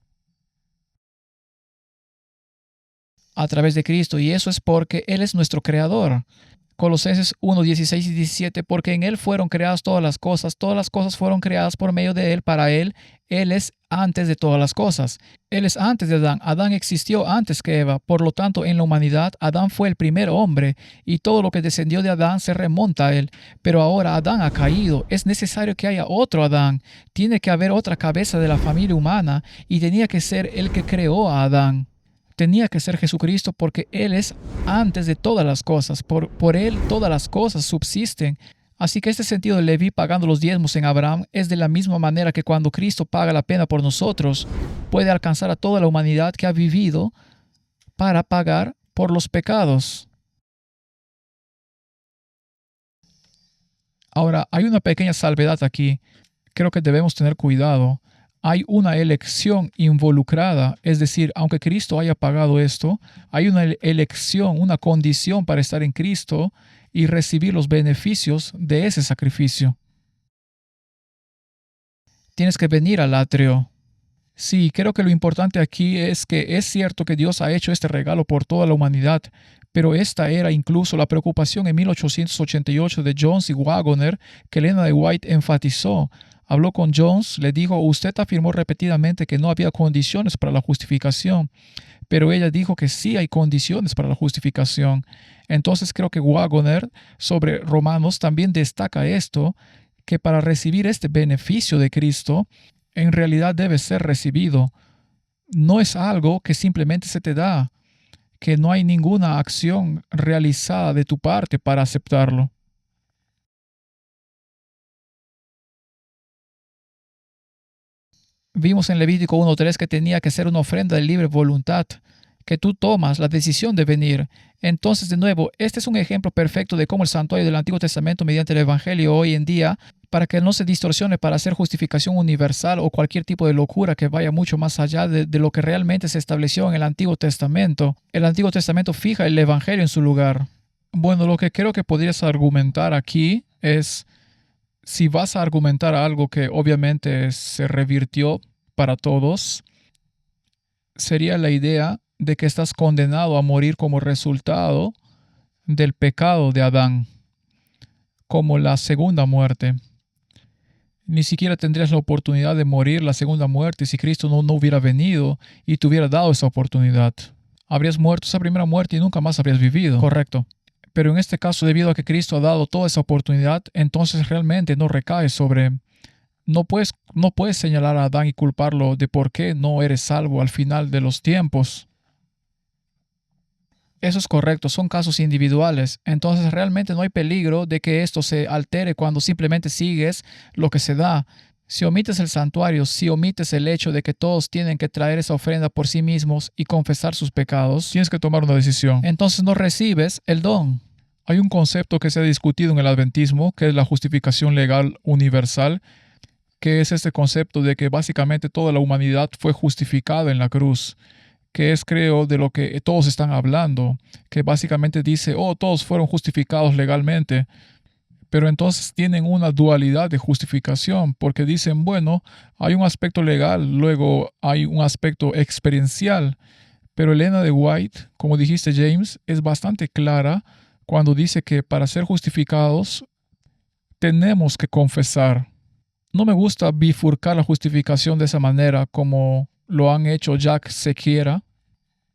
Speaker 1: A través de Cristo, y eso es porque Él es nuestro creador. Colosenses 1, 16 y 17, porque en Él fueron creadas todas las cosas fueron creadas por medio de Él, para Él es antes de todas las cosas. Él es antes de Adán. Adán existió antes que Eva, por lo tanto, en la humanidad, Adán fue el primer hombre, y todo lo que descendió de Adán se remonta a Él. Pero ahora Adán ha caído, es necesario que haya otro Adán, tiene que haber otra cabeza de la familia humana, y tenía que ser el que creó a Adán. Tenía que ser Jesucristo porque Él es antes de todas las cosas. Por Él todas las cosas subsisten. Así que este sentido de Leví pagando los diezmos en Abraham es de la misma manera que cuando Cristo paga la pena por nosotros, puede alcanzar a toda la humanidad que ha vivido para pagar por los pecados. Ahora, hay una pequeña salvedad aquí, creo que debemos tener cuidado. Hay una elección involucrada, es decir, aunque Cristo haya pagado esto, hay una elección, una condición para estar en Cristo y recibir los beneficios de ese sacrificio. Tienes que venir al atrio. Sí, creo que lo importante aquí es que es cierto que Dios ha hecho este regalo por toda la humanidad, pero esta era incluso la preocupación en 1888 de Jones y Waggoner que Elena de White enfatizó. Habló con Jones, le dijo, usted afirmó repetidamente que no había condiciones para la justificación, pero ella dijo que sí hay condiciones para la justificación. Entonces creo que Waggoner sobre Romanos también destaca esto, que para recibir este beneficio de Cristo, en realidad debe ser recibido. No es algo que simplemente se te da, que no hay ninguna acción realizada de tu parte para aceptarlo. Vimos en Levítico 1:3 que tenía que ser una ofrenda de libre voluntad, que tú tomas la decisión de venir. Entonces, de nuevo, este es un ejemplo perfecto de cómo el santuario del Antiguo Testamento mediante el Evangelio hoy en día, para que no se distorsione para hacer justificación universal o cualquier tipo de locura que vaya mucho más allá de lo que realmente se estableció en el Antiguo Testamento. El Antiguo Testamento fija el Evangelio en su lugar. Bueno, lo que creo que podrías argumentar aquí es, si vas a argumentar algo que obviamente se revirtió para todos, sería la idea de que estás condenado a morir como resultado del pecado de Adán, como la segunda muerte. Ni siquiera tendrías la oportunidad de morir la segunda muerte si Cristo no hubiera venido y te hubiera dado esa oportunidad. Habrías muerto esa primera muerte y nunca más habrías vivido. Correcto. Pero en este caso, debido a que Cristo ha dado toda esa oportunidad, entonces realmente no recae sobre... No puedes señalar a Adán y culparlo de por qué no eres salvo al final de los tiempos. Eso es correcto, son casos individuales. Entonces realmente no hay peligro de que esto se altere cuando simplemente sigues lo que se da. Si omites el santuario, si omites el hecho de que todos tienen que traer esa ofrenda por sí mismos y confesar sus pecados, tienes que tomar una decisión. Entonces no recibes el don. Hay un concepto que se ha discutido en el adventismo, que es la justificación legal universal, que es este concepto de que básicamente toda la humanidad fue justificada en la cruz, que es, creo, de lo que todos están hablando, que básicamente dice, oh, todos fueron justificados legalmente, pero entonces tienen una dualidad de justificación, porque dicen, bueno, hay un aspecto legal, luego hay un aspecto experiencial, pero Elena de White, como dijiste James, es bastante clara cuando dice que para ser justificados tenemos que confesar. No me gusta bifurcar la justificación de esa manera como lo han hecho Jack Sequiera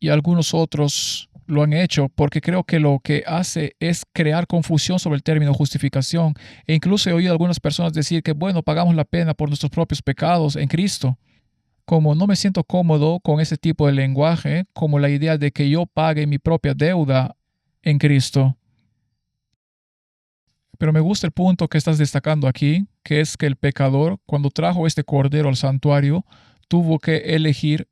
Speaker 1: y algunos otros lo han hecho, porque creo que lo que hace es crear confusión sobre el término justificación. E incluso he oído a algunas personas decir que, bueno, pagamos la pena por nuestros propios pecados en Cristo. Como no me siento cómodo con ese tipo de lenguaje, como la idea de que yo pague mi propia deuda en Cristo. Pero me gusta el punto que estás destacando aquí, que es que el pecador, cuando trajo este cordero al santuario, tuvo que elegir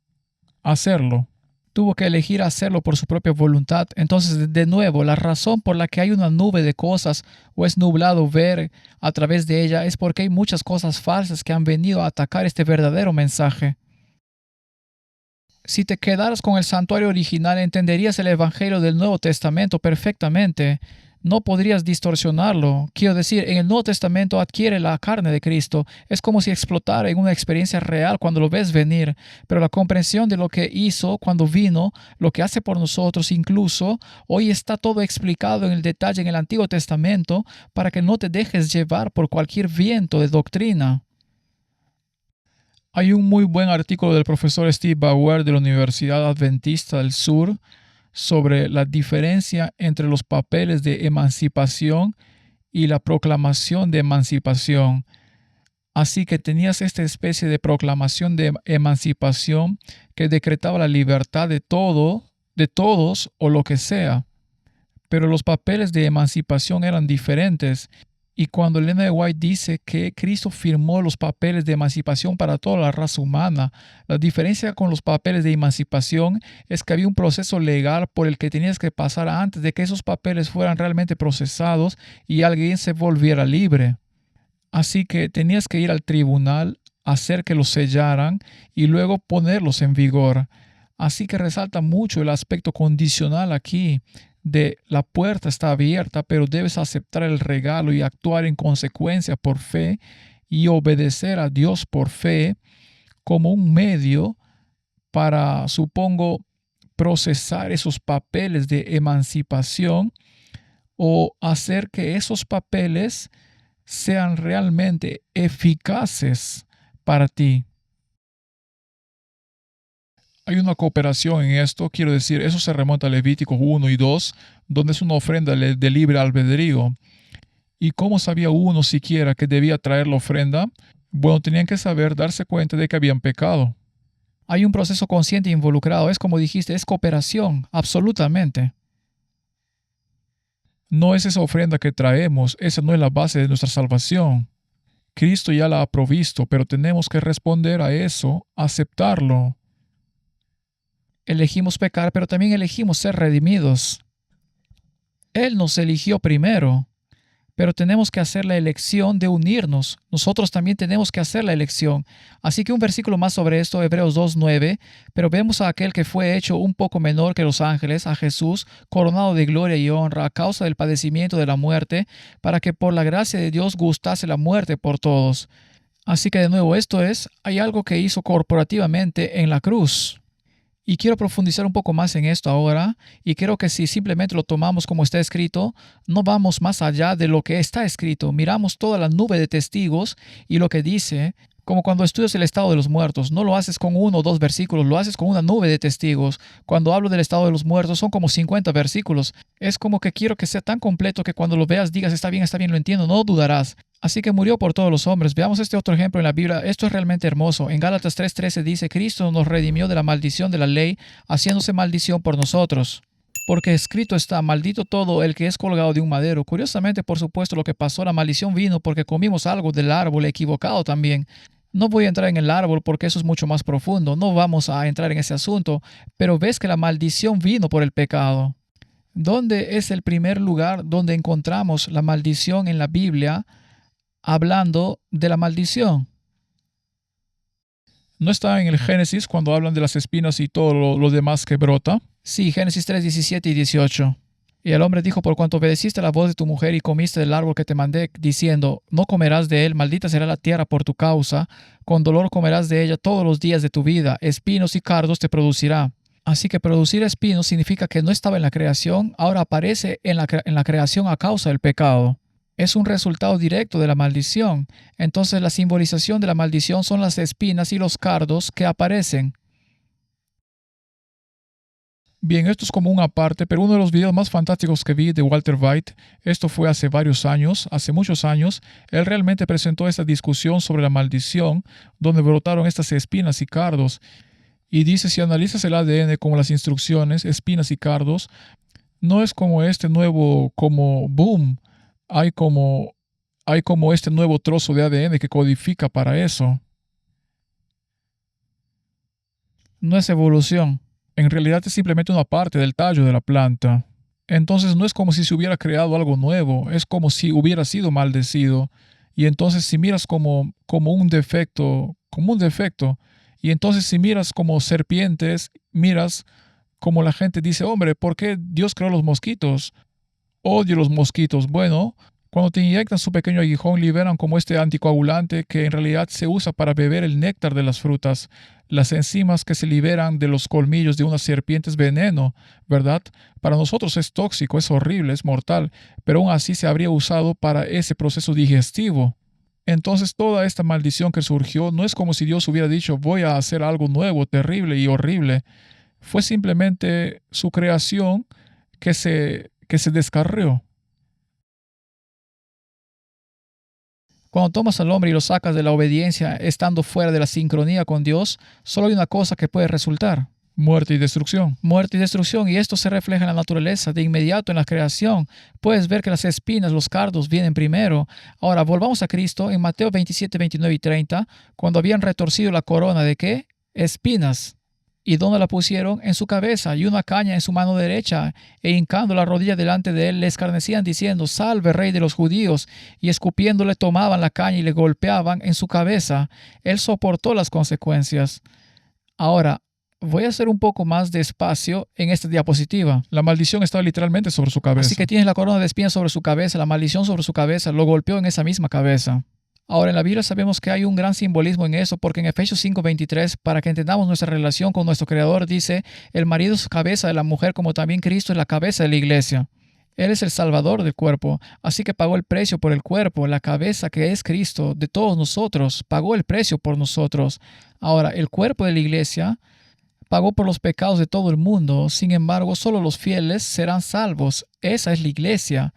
Speaker 1: hacerlo. Tuvo que elegir hacerlo por su propia voluntad. Entonces, de nuevo, la razón por la que hay una nube de cosas o es nublado ver a través de ella es porque hay muchas cosas falsas que han venido a atacar este verdadero mensaje. Si te quedaras con el santuario original, entenderías el Evangelio del Nuevo Testamento perfectamente. No podrías distorsionarlo. Quiero decir, en el Nuevo Testamento adquiere la carne de Cristo. Es como si explotara en una experiencia real cuando lo ves venir. Pero la comprensión de lo que hizo cuando vino, lo que hace por nosotros incluso, hoy está todo explicado en el detalle en el Antiguo Testamento para que no te dejes llevar por cualquier viento de doctrina. Hay un muy buen artículo del profesor Steve Bauer de la Universidad Adventista del Sur sobre la diferencia entre los papeles de emancipación y la proclamación de emancipación. Así que tenías esta especie de proclamación de emancipación que decretaba la libertad de todo, de todos o lo que sea. Pero los papeles de emancipación eran diferentes. Y cuando Elena de White dice que Cristo firmó los papeles de emancipación para toda la raza humana, la diferencia con los papeles de emancipación es que había un proceso legal por el que tenías que pasar antes de que esos papeles fueran realmente procesados y alguien se volviera libre. Así que tenías que ir al tribunal, hacer que los sellaran y luego ponerlos en vigor. Así que resalta mucho el aspecto condicional aquí de la puerta está abierta, pero debes aceptar el regalo y actuar en consecuencia por fe y obedecer a Dios por fe como un medio para, supongo, procesar esos papeles de emancipación o hacer que esos papeles sean realmente eficaces para ti. Hay una cooperación en esto, quiero decir, eso se remonta a Levítico 1 y 2, donde es una ofrenda de libre albedrío. ¿Y cómo sabía uno siquiera que debía traer la ofrenda? Bueno, tenían que saber, darse cuenta de que habían pecado.
Speaker 2: Hay un proceso consciente involucrado. Es como dijiste, es cooperación, absolutamente.
Speaker 1: No es esa ofrenda que traemos, esa no es la base de nuestra salvación. Cristo ya la ha provisto, pero tenemos que responder a eso, aceptarlo.
Speaker 2: Elegimos pecar, pero también elegimos ser redimidos. Él nos eligió primero, pero tenemos que hacer la elección de unirnos. Nosotros también tenemos que hacer la elección. Así que un versículo más sobre esto, Hebreos 2:9, pero vemos a aquel que fue hecho un poco menor que los ángeles, a Jesús, coronado de gloria y honra a causa del padecimiento de la muerte, para que por la gracia de Dios gustase la muerte por todos. Así que de nuevo, hay algo que hizo corporativamente en la cruz. Y quiero profundizar un poco más en esto ahora, y creo que si simplemente lo tomamos como está escrito, no vamos más allá de lo que está escrito. Miramos toda la nube de testigos y lo que dice, como cuando estudias el estado de los muertos, no lo haces con 1 o 2 versículos, lo haces con una nube de testigos. Cuando hablo del estado de los muertos son como 50 versículos. Es como que quiero que sea tan completo que cuando lo veas digas, está bien, lo entiendo, no dudarás. Así que murió por todos los hombres. Veamos este otro ejemplo en la Biblia. Esto es realmente hermoso. En Gálatas 3:13 dice, Cristo nos redimió de la maldición de la ley, haciéndose maldición por nosotros. Porque escrito está, maldito todo el que es colgado de un madero. Curiosamente, por supuesto, lo que pasó, la maldición vino porque comimos algo del árbol equivocado también. No voy a entrar en el árbol porque eso es mucho más profundo. No vamos a entrar en ese asunto. Pero ves que la maldición vino por el pecado. ¿Dónde es el primer lugar donde encontramos la maldición en la Biblia? Hablando de la maldición.
Speaker 1: ¿No está en el Génesis cuando hablan de las espinas y todo lo demás que brota?
Speaker 2: Sí, Génesis 3:17 y 18. Y el hombre dijo, por cuanto obedeciste la voz de tu mujer y comiste del árbol que te mandé, diciendo, no comerás de él, maldita será la tierra por tu causa, con dolor comerás de ella todos los días de tu vida, espinos y cardos te producirá. Así que producir espinos significa que no estaba en la creación, ahora aparece en la creación a causa del pecado. Es un resultado directo de la maldición. Entonces la simbolización de la maldición son las espinas y los cardos que aparecen.
Speaker 1: Bien, esto es como una parte, pero uno de los videos más fantásticos que vi de Walter White, esto fue hace varios años, hace muchos años, él realmente presentó esta discusión sobre la maldición, donde brotaron estas espinas y cardos. Y dice, si analizas el ADN como las instrucciones, espinas y cardos, no es como este nuevo, como boom, hay como este nuevo trozo de ADN que codifica para eso.
Speaker 2: No es evolución.
Speaker 1: En realidad es simplemente una parte del tallo de la planta. Entonces no es como si se hubiera creado algo nuevo, es como si hubiera sido maldecido. Y entonces si miras como un defecto, y entonces si miras como serpientes, miras como la gente dice, hombre, ¿por qué Dios creó los mosquitos? Odio los mosquitos. Bueno, cuando te inyectan su pequeño aguijón, liberan como este anticoagulante que en realidad se usa para beber el néctar de las frutas. Las enzimas que se liberan de los colmillos de una serpiente es veneno, ¿verdad? Para nosotros es tóxico, es horrible, es mortal, pero aún así se habría usado para ese proceso digestivo. Entonces toda esta maldición que surgió no es como si Dios hubiera dicho voy a hacer algo nuevo, terrible y horrible. Fue simplemente su creación que se descarrió.
Speaker 2: Cuando tomas al hombre y lo sacas de la obediencia, estando fuera de la sincronía con Dios, solo hay una cosa que puede resultar.
Speaker 1: Muerte y destrucción.
Speaker 2: Muerte y destrucción, y esto se refleja en la naturaleza, de inmediato en la creación. Puedes ver que las espinas, los cardos vienen primero. Ahora, volvamos a Cristo en Mateo 27, 29 y 30, cuando habían retorcido la corona de ¿qué? Espinas. ¿Y dónde la pusieron? En su cabeza, y una caña en su mano derecha, e hincando la rodilla delante de él, le escarnecían diciendo: Salve, Rey de los judíos. Y escupiéndole tomaban la caña y le golpeaban en su cabeza. Él soportó las consecuencias. Ahora, voy a hacer un poco más despacio en esta diapositiva.
Speaker 1: La maldición estaba literalmente sobre su cabeza.
Speaker 2: Así que tienes la corona de espinas sobre su cabeza, la maldición sobre su cabeza, lo golpeó en esa misma cabeza. Ahora, en la Biblia sabemos que hay un gran simbolismo en eso, porque en Efesios 5:23, para que entendamos nuestra relación con nuestro Creador, dice: el marido es cabeza de la mujer, como también Cristo es la cabeza de la iglesia. Él es el salvador del cuerpo, así que pagó el precio por el cuerpo, la cabeza que es Cristo, de todos nosotros, pagó el precio por nosotros. Ahora, el cuerpo de la iglesia pagó por los pecados de todo el mundo, sin embargo, solo los fieles serán salvos. Esa es la iglesia.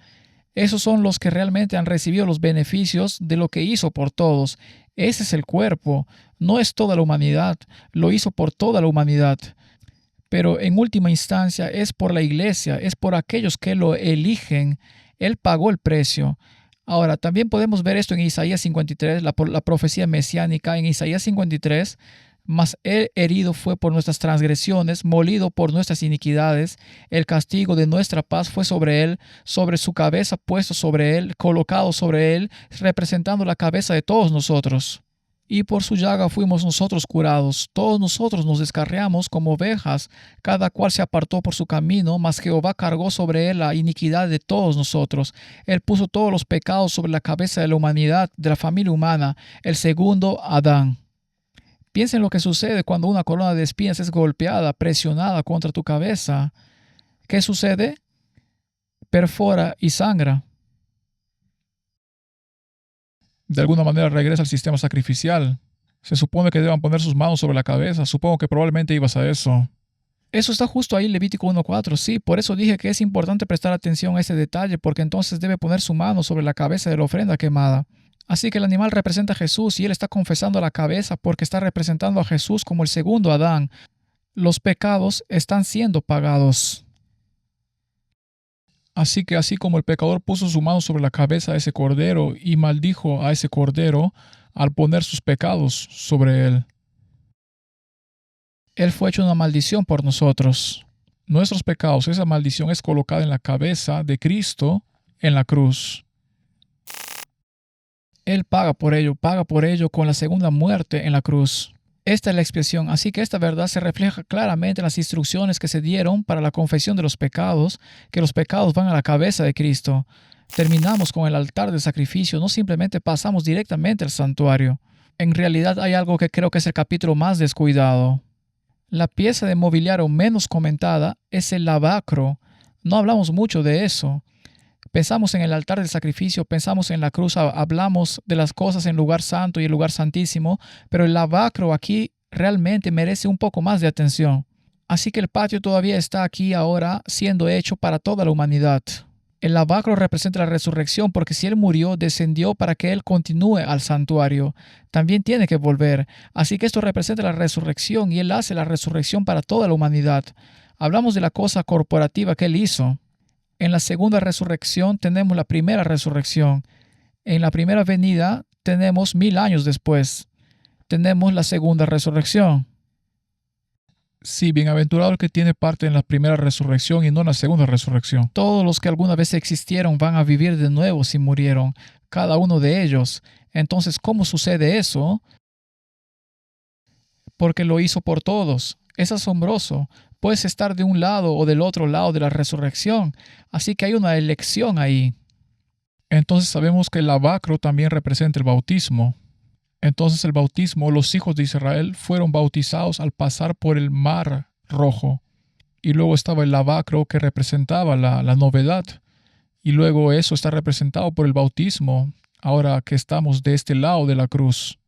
Speaker 2: Esos son los que realmente han recibido los beneficios de lo que hizo por todos. Ese es el cuerpo. No es toda la humanidad. Lo hizo por toda la humanidad. Pero en última instancia es por la iglesia, es por aquellos que lo eligen. Él pagó el precio. Ahora, también podemos ver esto en Isaías 53, la profecía mesiánica en Isaías 53. Mas él herido fue por nuestras transgresiones, molido por nuestras iniquidades. El castigo de nuestra paz fue sobre él, sobre su cabeza puesto sobre él, colocado sobre él, representando la cabeza de todos nosotros. Y por su llaga fuimos nosotros curados. Todos nosotros nos descarriamos como ovejas, cada cual se apartó por su camino, mas Jehová cargó sobre él la iniquidad de todos nosotros. Él puso todos los pecados sobre la cabeza de la humanidad, de la familia humana, el segundo Adán. Piensa en lo que sucede cuando una corona de espinas es golpeada, presionada contra tu cabeza. ¿Qué sucede? Perfora y sangra.
Speaker 1: De alguna manera regresa al sistema sacrificial. Se supone que deban poner sus manos sobre la cabeza. Supongo que probablemente ibas a eso.
Speaker 2: Eso está justo ahí en Levítico 1:4. Sí, por eso dije que es importante prestar atención a ese detalle, porque entonces debe poner su mano sobre la cabeza de la ofrenda quemada. Así que el animal representa a Jesús y él está confesando la cabeza porque está representando a Jesús como el segundo Adán. Los pecados están siendo pagados.
Speaker 1: Así que así como el pecador puso su mano sobre la cabeza de ese cordero y maldijo a ese cordero al poner sus pecados sobre él.
Speaker 2: Él fue hecho una maldición por nosotros.
Speaker 1: Nuestros pecados, esa maldición es colocada en la cabeza de Cristo en la cruz.
Speaker 2: Él paga por ello con la segunda muerte en la cruz. Esta es la expresión, así que esta verdad se refleja claramente en las instrucciones que se dieron para la confesión de los pecados, que los pecados van a la cabeza de Cristo. Terminamos con el altar de sacrificio, no simplemente pasamos directamente al santuario. En realidad hay algo que creo que es el capítulo más descuidado. La pieza de mobiliario menos comentada es el lavacro. No hablamos mucho de eso. Pensamos en el altar del sacrificio, pensamos en la cruz, hablamos de las cosas en el lugar santo y el lugar santísimo, pero el lavacro aquí realmente merece un poco más de atención. Así que el patio todavía está aquí ahora siendo hecho para toda la humanidad. El lavacro representa la resurrección porque si Él murió, descendió para que Él continúe al santuario. También tiene que volver. Así que esto representa la resurrección y Él hace la resurrección para toda la humanidad. Hablamos de la cosa corporativa que Él hizo. En la segunda resurrección tenemos la primera resurrección. En la primera venida tenemos 1000 años después. Tenemos la segunda resurrección.
Speaker 1: Sí, bienaventurado el que tiene parte en la primera resurrección y no en la segunda resurrección.
Speaker 2: Todos los que alguna vez existieron van a vivir de nuevo si murieron, cada uno de ellos. Entonces, ¿cómo sucede eso? Porque lo hizo por todos. Es asombroso. Puedes estar de un lado o del otro lado de la resurrección. Así que hay una elección ahí.
Speaker 1: Entonces sabemos que el lavacro también representa el bautismo. Entonces el bautismo, los hijos de Israel fueron bautizados al pasar por el mar rojo. Y luego estaba el lavacro que representaba la novedad. Y luego eso está representado por el bautismo, ahora que estamos de este lado de la cruz.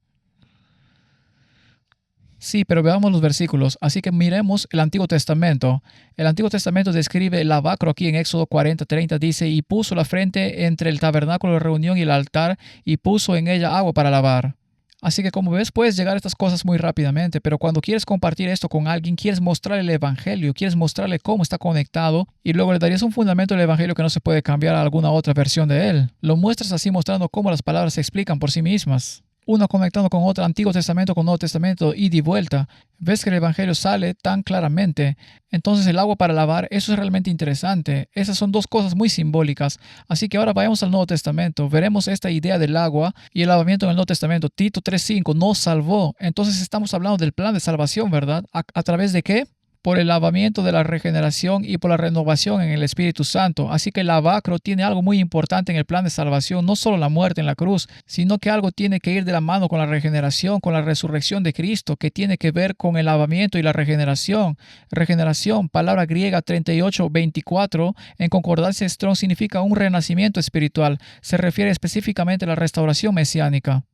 Speaker 2: Sí, pero veamos los versículos. Así que miremos el Antiguo Testamento. El Antiguo Testamento describe el lavacro aquí en Éxodo 40:30. Dice: y puso la frente entre el tabernáculo de reunión y el altar, y puso en ella agua para lavar. Así que como ves, puedes llegar a estas cosas muy rápidamente, pero cuando quieres compartir esto con alguien, quieres mostrarle el Evangelio, quieres mostrarle cómo está conectado, y luego le darías un fundamento del Evangelio que no se puede cambiar a alguna otra versión de él. Lo muestras así mostrando cómo las palabras se explican por sí mismas. una conectando con otra, Antiguo Testamento con Nuevo Testamento, ida y vuelta. Ves que el Evangelio sale tan claramente. Entonces el agua para lavar, eso es realmente interesante. Esas son dos cosas muy simbólicas. Así que ahora vayamos al Nuevo Testamento. Veremos esta idea del agua y el lavamiento en el Nuevo Testamento. Tito 3:5 nos salvó. Entonces estamos hablando del plan de salvación, ¿verdad? ¿A través de qué? Por el lavamiento de la regeneración y por la renovación en el Espíritu Santo. Así que el lavacro tiene algo muy importante en el plan de salvación, no solo la muerte en la cruz, sino que algo tiene que ir de la mano con la regeneración, con la resurrección de Cristo, que tiene que ver con el lavamiento y la regeneración. Regeneración, palabra griega 38:24, en concordancia Strong significa un renacimiento espiritual. Se refiere específicamente a la restauración mesiánica.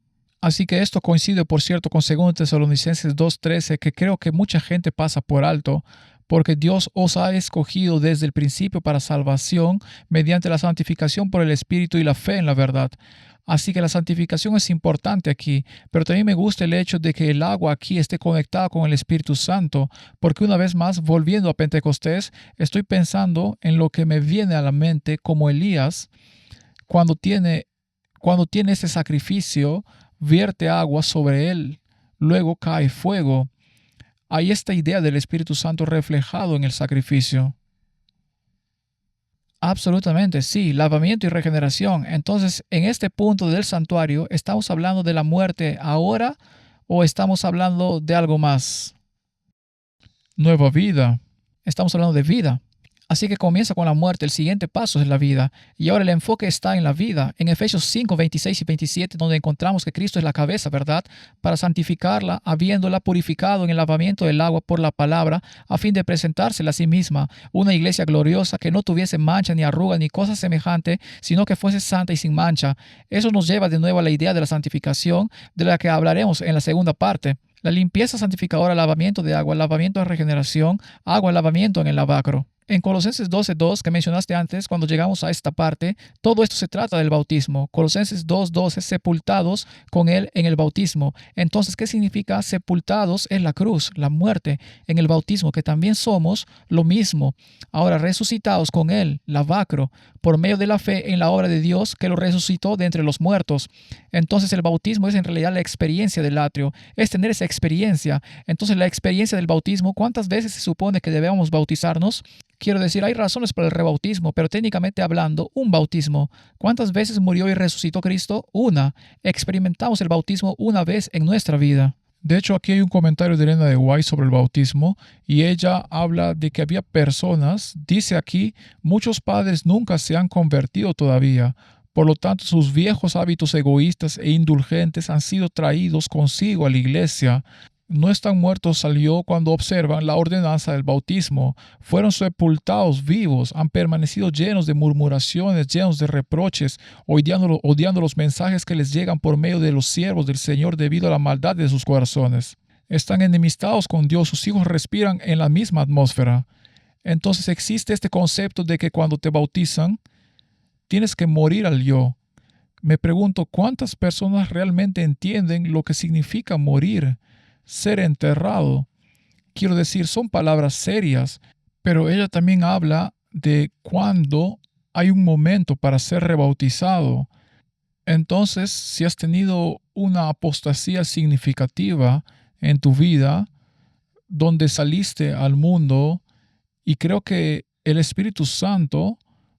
Speaker 2: Así que esto coincide, por cierto, con 2 Tesalonicenses 2:13, que creo que mucha gente pasa por alto, porque Dios os ha escogido desde el principio para salvación mediante la santificación por el Espíritu y la fe en la verdad. Así que la santificación es importante aquí, pero también me gusta el hecho de que el agua aquí esté conectada con el Espíritu Santo, porque una vez más, volviendo a Pentecostés, estoy pensando en lo que me viene a la mente como Elías, cuando tiene ese sacrificio, vierte agua sobre él, luego cae fuego. Hay esta idea del Espíritu Santo reflejado en el sacrificio. Absolutamente, sí, lavamiento y regeneración. Entonces, en este punto del santuario, ¿estamos hablando de la muerte ahora o estamos hablando de algo más?
Speaker 1: Nueva vida.
Speaker 2: Estamos hablando de vida. Así que comienza con la muerte, el siguiente paso es la vida. Y ahora el enfoque está en la vida. En Efesios 5:26 y 27, donde encontramos que Cristo es la cabeza, ¿verdad? Para santificarla, habiéndola purificado en el lavamiento del agua por la palabra, a fin de presentársela a sí misma, una iglesia gloriosa que no tuviese mancha ni arruga ni cosa semejante, sino que fuese santa y sin mancha. Eso nos lleva de nuevo a la idea de la santificación, de la que hablaremos en la segunda parte. La limpieza santificadora, lavamiento de agua, lavamiento de regeneración, agua, lavamiento en el lavacro. En Colosenses 12:2, que mencionaste antes, cuando llegamos a esta parte, todo esto se trata del bautismo. Colosenses 2:12, sepultados con Él en el bautismo. Entonces, ¿qué significa sepultados en la cruz, la muerte, en el bautismo? Que también somos lo mismo. Ahora, resucitados con Él, lavacro, por medio de la fe en la obra de Dios que lo resucitó de entre los muertos. Entonces, el bautismo es en realidad la experiencia del atrio, es tener esa experiencia. Entonces, la experiencia del bautismo, ¿cuántas veces se supone que debemos bautizarnos? Quiero decir, hay razones para el rebautismo, pero técnicamente hablando, un bautismo. ¿Cuántas veces murió y resucitó Cristo? Una. Experimentamos el bautismo una vez en nuestra vida.
Speaker 1: De hecho, aquí hay un comentario de Elena de White sobre el bautismo y ella habla de que había personas, dice aquí, muchos padres nunca se han convertido todavía. Por lo tanto, sus viejos hábitos egoístas e indulgentes han sido traídos consigo a la iglesia. No están muertos salió cuando observan la ordenanza del bautismo. Fueron sepultados vivos, han permanecido llenos de murmuraciones, llenos de reproches, odiando los mensajes que les llegan por medio de los siervos del Señor debido a la maldad de sus corazones. Están enemistados con Dios, sus hijos respiran en la misma atmósfera. Entonces existe este concepto de que cuando te bautizan, tienes que morir al yo. Me pregunto, ¿cuántas personas realmente entienden lo que significa morir? Ser enterrado. Quiero decir, son palabras serias, pero ella también habla de cuando hay un momento para ser rebautizado. Entonces, si has tenido una apostasía significativa en tu vida, donde saliste al mundo, y creo que el Espíritu Santo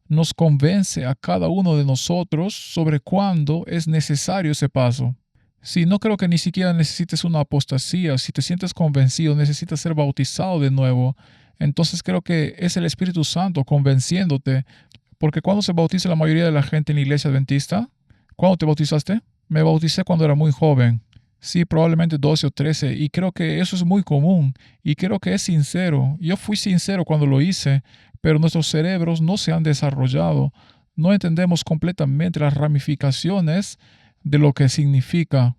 Speaker 1: nos convence a cada uno de nosotros sobre cuándo es necesario ese paso. Sí, no creo que ni siquiera necesites una apostasía. Si te sientes convencido, necesitas ser bautizado de nuevo. Entonces creo que es el Espíritu Santo convenciéndote. Porque cuando se bautiza la mayoría de la gente en la iglesia adventista, ¿cuándo te bautizaste? Me bauticé cuando era muy joven. Sí, probablemente 12 o 13. Y creo que eso es muy común. Y creo que es sincero. Yo fui sincero cuando lo hice, pero nuestros cerebros no se han desarrollado. No entendemos completamente las ramificaciones de lo que significa.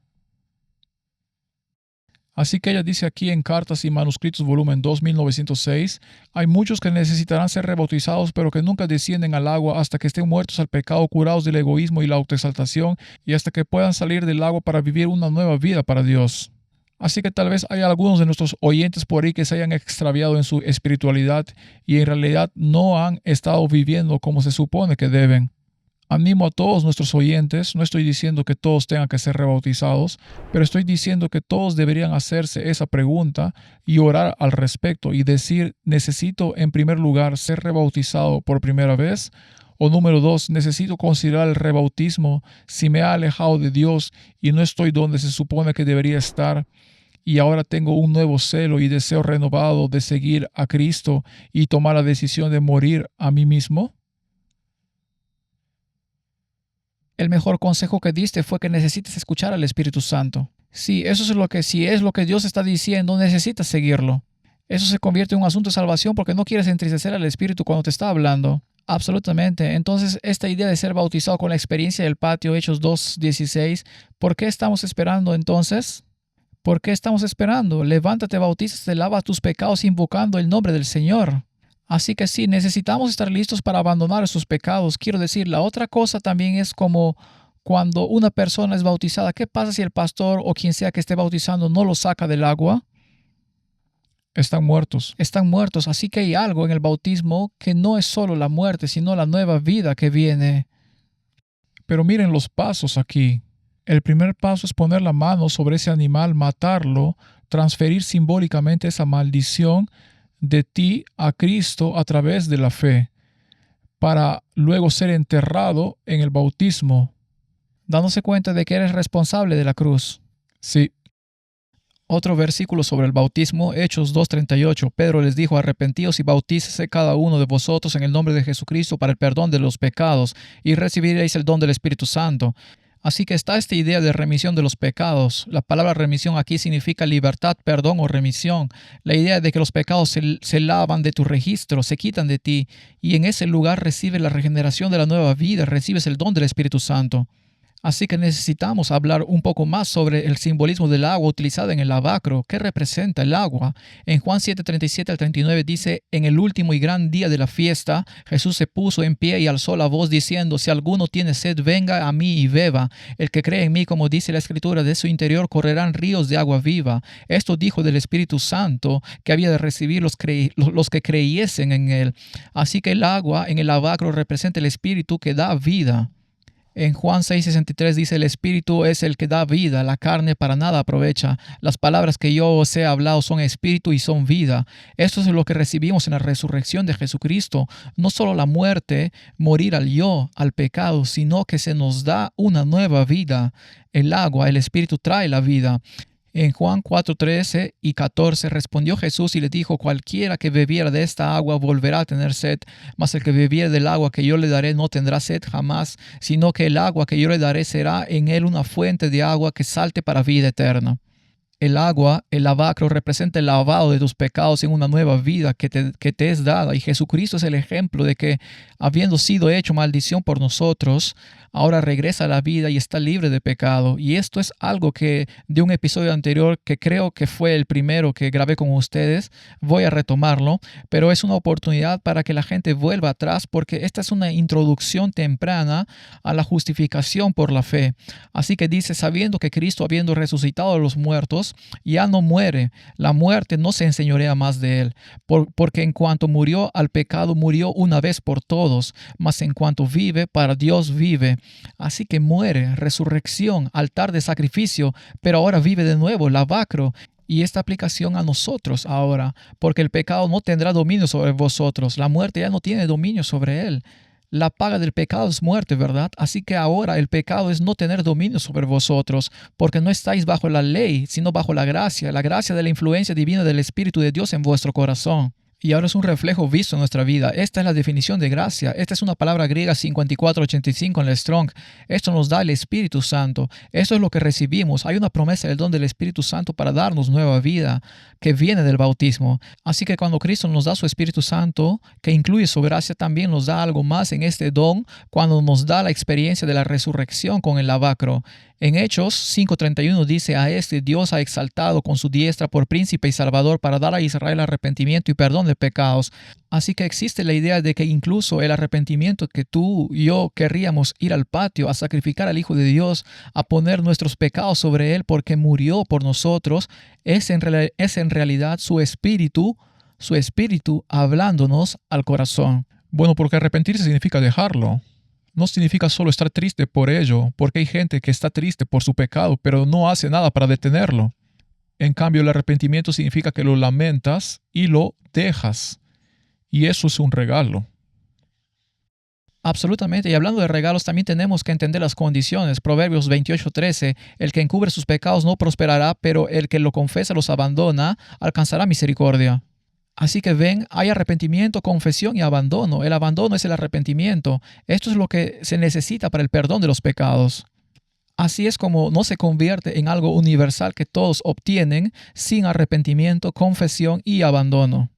Speaker 1: Así que ella dice aquí en Cartas y Manuscritos volumen 2, 1906, hay muchos que necesitarán ser rebautizados pero que nunca descienden al agua hasta que estén muertos al pecado, curados del egoísmo y la autoexaltación y hasta que puedan salir del agua para vivir una nueva vida para Dios. Así que tal vez hay algunos de nuestros oyentes por ahí que se hayan extraviado en su espiritualidad y en realidad no han estado viviendo como se supone que deben. Animo a todos nuestros oyentes, no estoy diciendo que todos tengan que ser rebautizados, pero estoy diciendo que todos deberían hacerse esa pregunta y orar al respecto y decir, necesito en primer lugar ser rebautizado por primera vez, o número dos, necesito considerar el rebautismo si me ha alejado de Dios y no estoy donde se supone que debería estar, y ahora tengo un nuevo celo y deseo renovado de seguir a Cristo y tomar la decisión de morir a mí mismo.
Speaker 2: El mejor consejo que diste fue que necesitas escuchar al Espíritu Santo. Sí, eso es lo que, si es lo que Dios está diciendo, necesitas seguirlo. Eso se convierte en un asunto de salvación porque no quieres entristecer al Espíritu cuando te está hablando. Absolutamente. Entonces, esta idea de ser bautizado con la experiencia del patio, Hechos 2:16, ¿por qué estamos esperando entonces? ¿Por qué estamos esperando? Levántate, bautízate, lava tus pecados invocando el nombre del Señor. Así que sí, necesitamos estar listos para abandonar esos pecados. Quiero decir, la otra cosa también es como cuando una persona es bautizada. ¿Qué pasa si el pastor o quien sea que esté bautizando no lo saca del agua?
Speaker 1: Están muertos.
Speaker 2: Están muertos. Así que hay algo en el bautismo que no es solo la muerte, sino la nueva vida que viene.
Speaker 1: Pero miren los pasos aquí. El primer paso es poner la mano sobre ese animal, matarlo, transferir simbólicamente esa maldición de ti a Cristo a través de la fe, para luego ser enterrado en el bautismo.
Speaker 2: Dándose cuenta de que eres responsable de la cruz.
Speaker 1: Sí.
Speaker 2: Otro versículo sobre el bautismo, Hechos 2:38. Pedro les dijo, arrepentíos y bautícese cada uno de vosotros en el nombre de Jesucristo para el perdón de los pecados, y recibiréis el don del Espíritu Santo. Así que está esta idea de remisión de los pecados. La palabra remisión aquí significa libertad, perdón o remisión. La idea de que los pecados se lavan de tu registro, se quitan de ti, y en ese lugar recibes la regeneración de la nueva vida, recibes el don del Espíritu Santo. Así que necesitamos hablar un poco más sobre el simbolismo del agua utilizada en el lavacro. ¿Qué representa el agua? En Juan 7:37 al 39 dice, en el último y gran día de la fiesta, Jesús se puso en pie y alzó la voz diciendo, si alguno tiene sed, venga a mí y beba. El que cree en mí, como dice la Escritura, de su interior correrán ríos de agua viva. Esto dijo del Espíritu Santo que había de recibir los que creyesen en él. Así que el agua en el lavacro representa el Espíritu que da vida. En Juan 6:63 dice, el Espíritu es el que da vida, la carne para nada aprovecha. Las palabras que yo os he hablado son Espíritu y son vida. Esto es lo que recibimos en la resurrección de Jesucristo. No solo la muerte, morir al yo, al pecado, sino que se nos da una nueva vida. El agua, el Espíritu trae la vida. En Juan 4:13 y 14 respondió Jesús y le dijo, cualquiera que bebiera de esta agua volverá a tener sed, mas el que bebiere del agua que yo le daré no tendrá sed jamás, sino que el agua que yo le daré será en él una fuente de agua que salte para vida eterna. El agua, el lavacro, representa el lavado de tus pecados en una nueva vida que te es dada. Y Jesucristo es el ejemplo de que, habiendo sido hecho maldición por nosotros, ahora regresa a la vida y está libre de pecado. Y esto es algo que de un episodio anterior, que creo que fue el primero que grabé con ustedes, voy a retomarlo, pero es una oportunidad para que la gente vuelva atrás, porque esta es una introducción temprana a la justificación por la fe. Así que dice, sabiendo que Cristo, habiendo resucitado a los muertos, ya no muere, la muerte no se enseñorea más de él, porque en cuanto murió al pecado, murió una vez por todos, mas en cuanto vive, para Dios vive. Así que muere, resurrección, altar de sacrificio, pero ahora vive de nuevo, lavacro. Y esta aplicación a nosotros ahora, porque el pecado no tendrá dominio sobre vosotros, la muerte ya no tiene dominio sobre él. La paga del pecado es muerte, ¿verdad? Así que ahora el pecado es no tener dominio sobre vosotros, porque no estáis bajo la ley, sino bajo la gracia de la influencia divina del Espíritu de Dios en vuestro corazón. Y ahora es un reflejo visto en nuestra vida. Esta es la definición de gracia. Esta es una palabra griega 5485 en el Strong. Esto nos da el Espíritu Santo. Esto es lo que recibimos. Hay una promesa del don del Espíritu Santo para darnos nueva vida que viene del bautismo. Así que cuando Cristo nos da su Espíritu Santo, que incluye su gracia, también nos da algo más en este don cuando nos da la experiencia de la resurrección con el lavacro. En Hechos 5:31 dice, a este Dios ha exaltado con su diestra por príncipe y salvador para dar a Israel arrepentimiento y perdón de pecados. Así que existe la idea de que incluso el arrepentimiento que tú y yo querríamos ir al patio a sacrificar al Hijo de Dios, a poner nuestros pecados sobre Él porque murió por nosotros, es en realidad su Espíritu hablándonos al corazón.
Speaker 1: Bueno, porque arrepentirse significa dejarlo. no significa solo estar triste por ello, porque hay gente que está triste por su pecado, pero no hace nada para detenerlo. En cambio, el arrepentimiento significa que lo lamentas y lo dejas. Y eso es un regalo.
Speaker 2: Absolutamente. Y hablando de regalos, también tenemos que entender las condiciones. Proverbios 28:13, el que encubre sus pecados no prosperará, pero el que lo confesa los abandona, alcanzará misericordia. Así que ven, hay arrepentimiento, confesión y abandono. El abandono es el arrepentimiento. Esto es lo que se necesita para el perdón de los pecados. Así es como no se convierte en algo universal que todos obtienen sin arrepentimiento, confesión y abandono.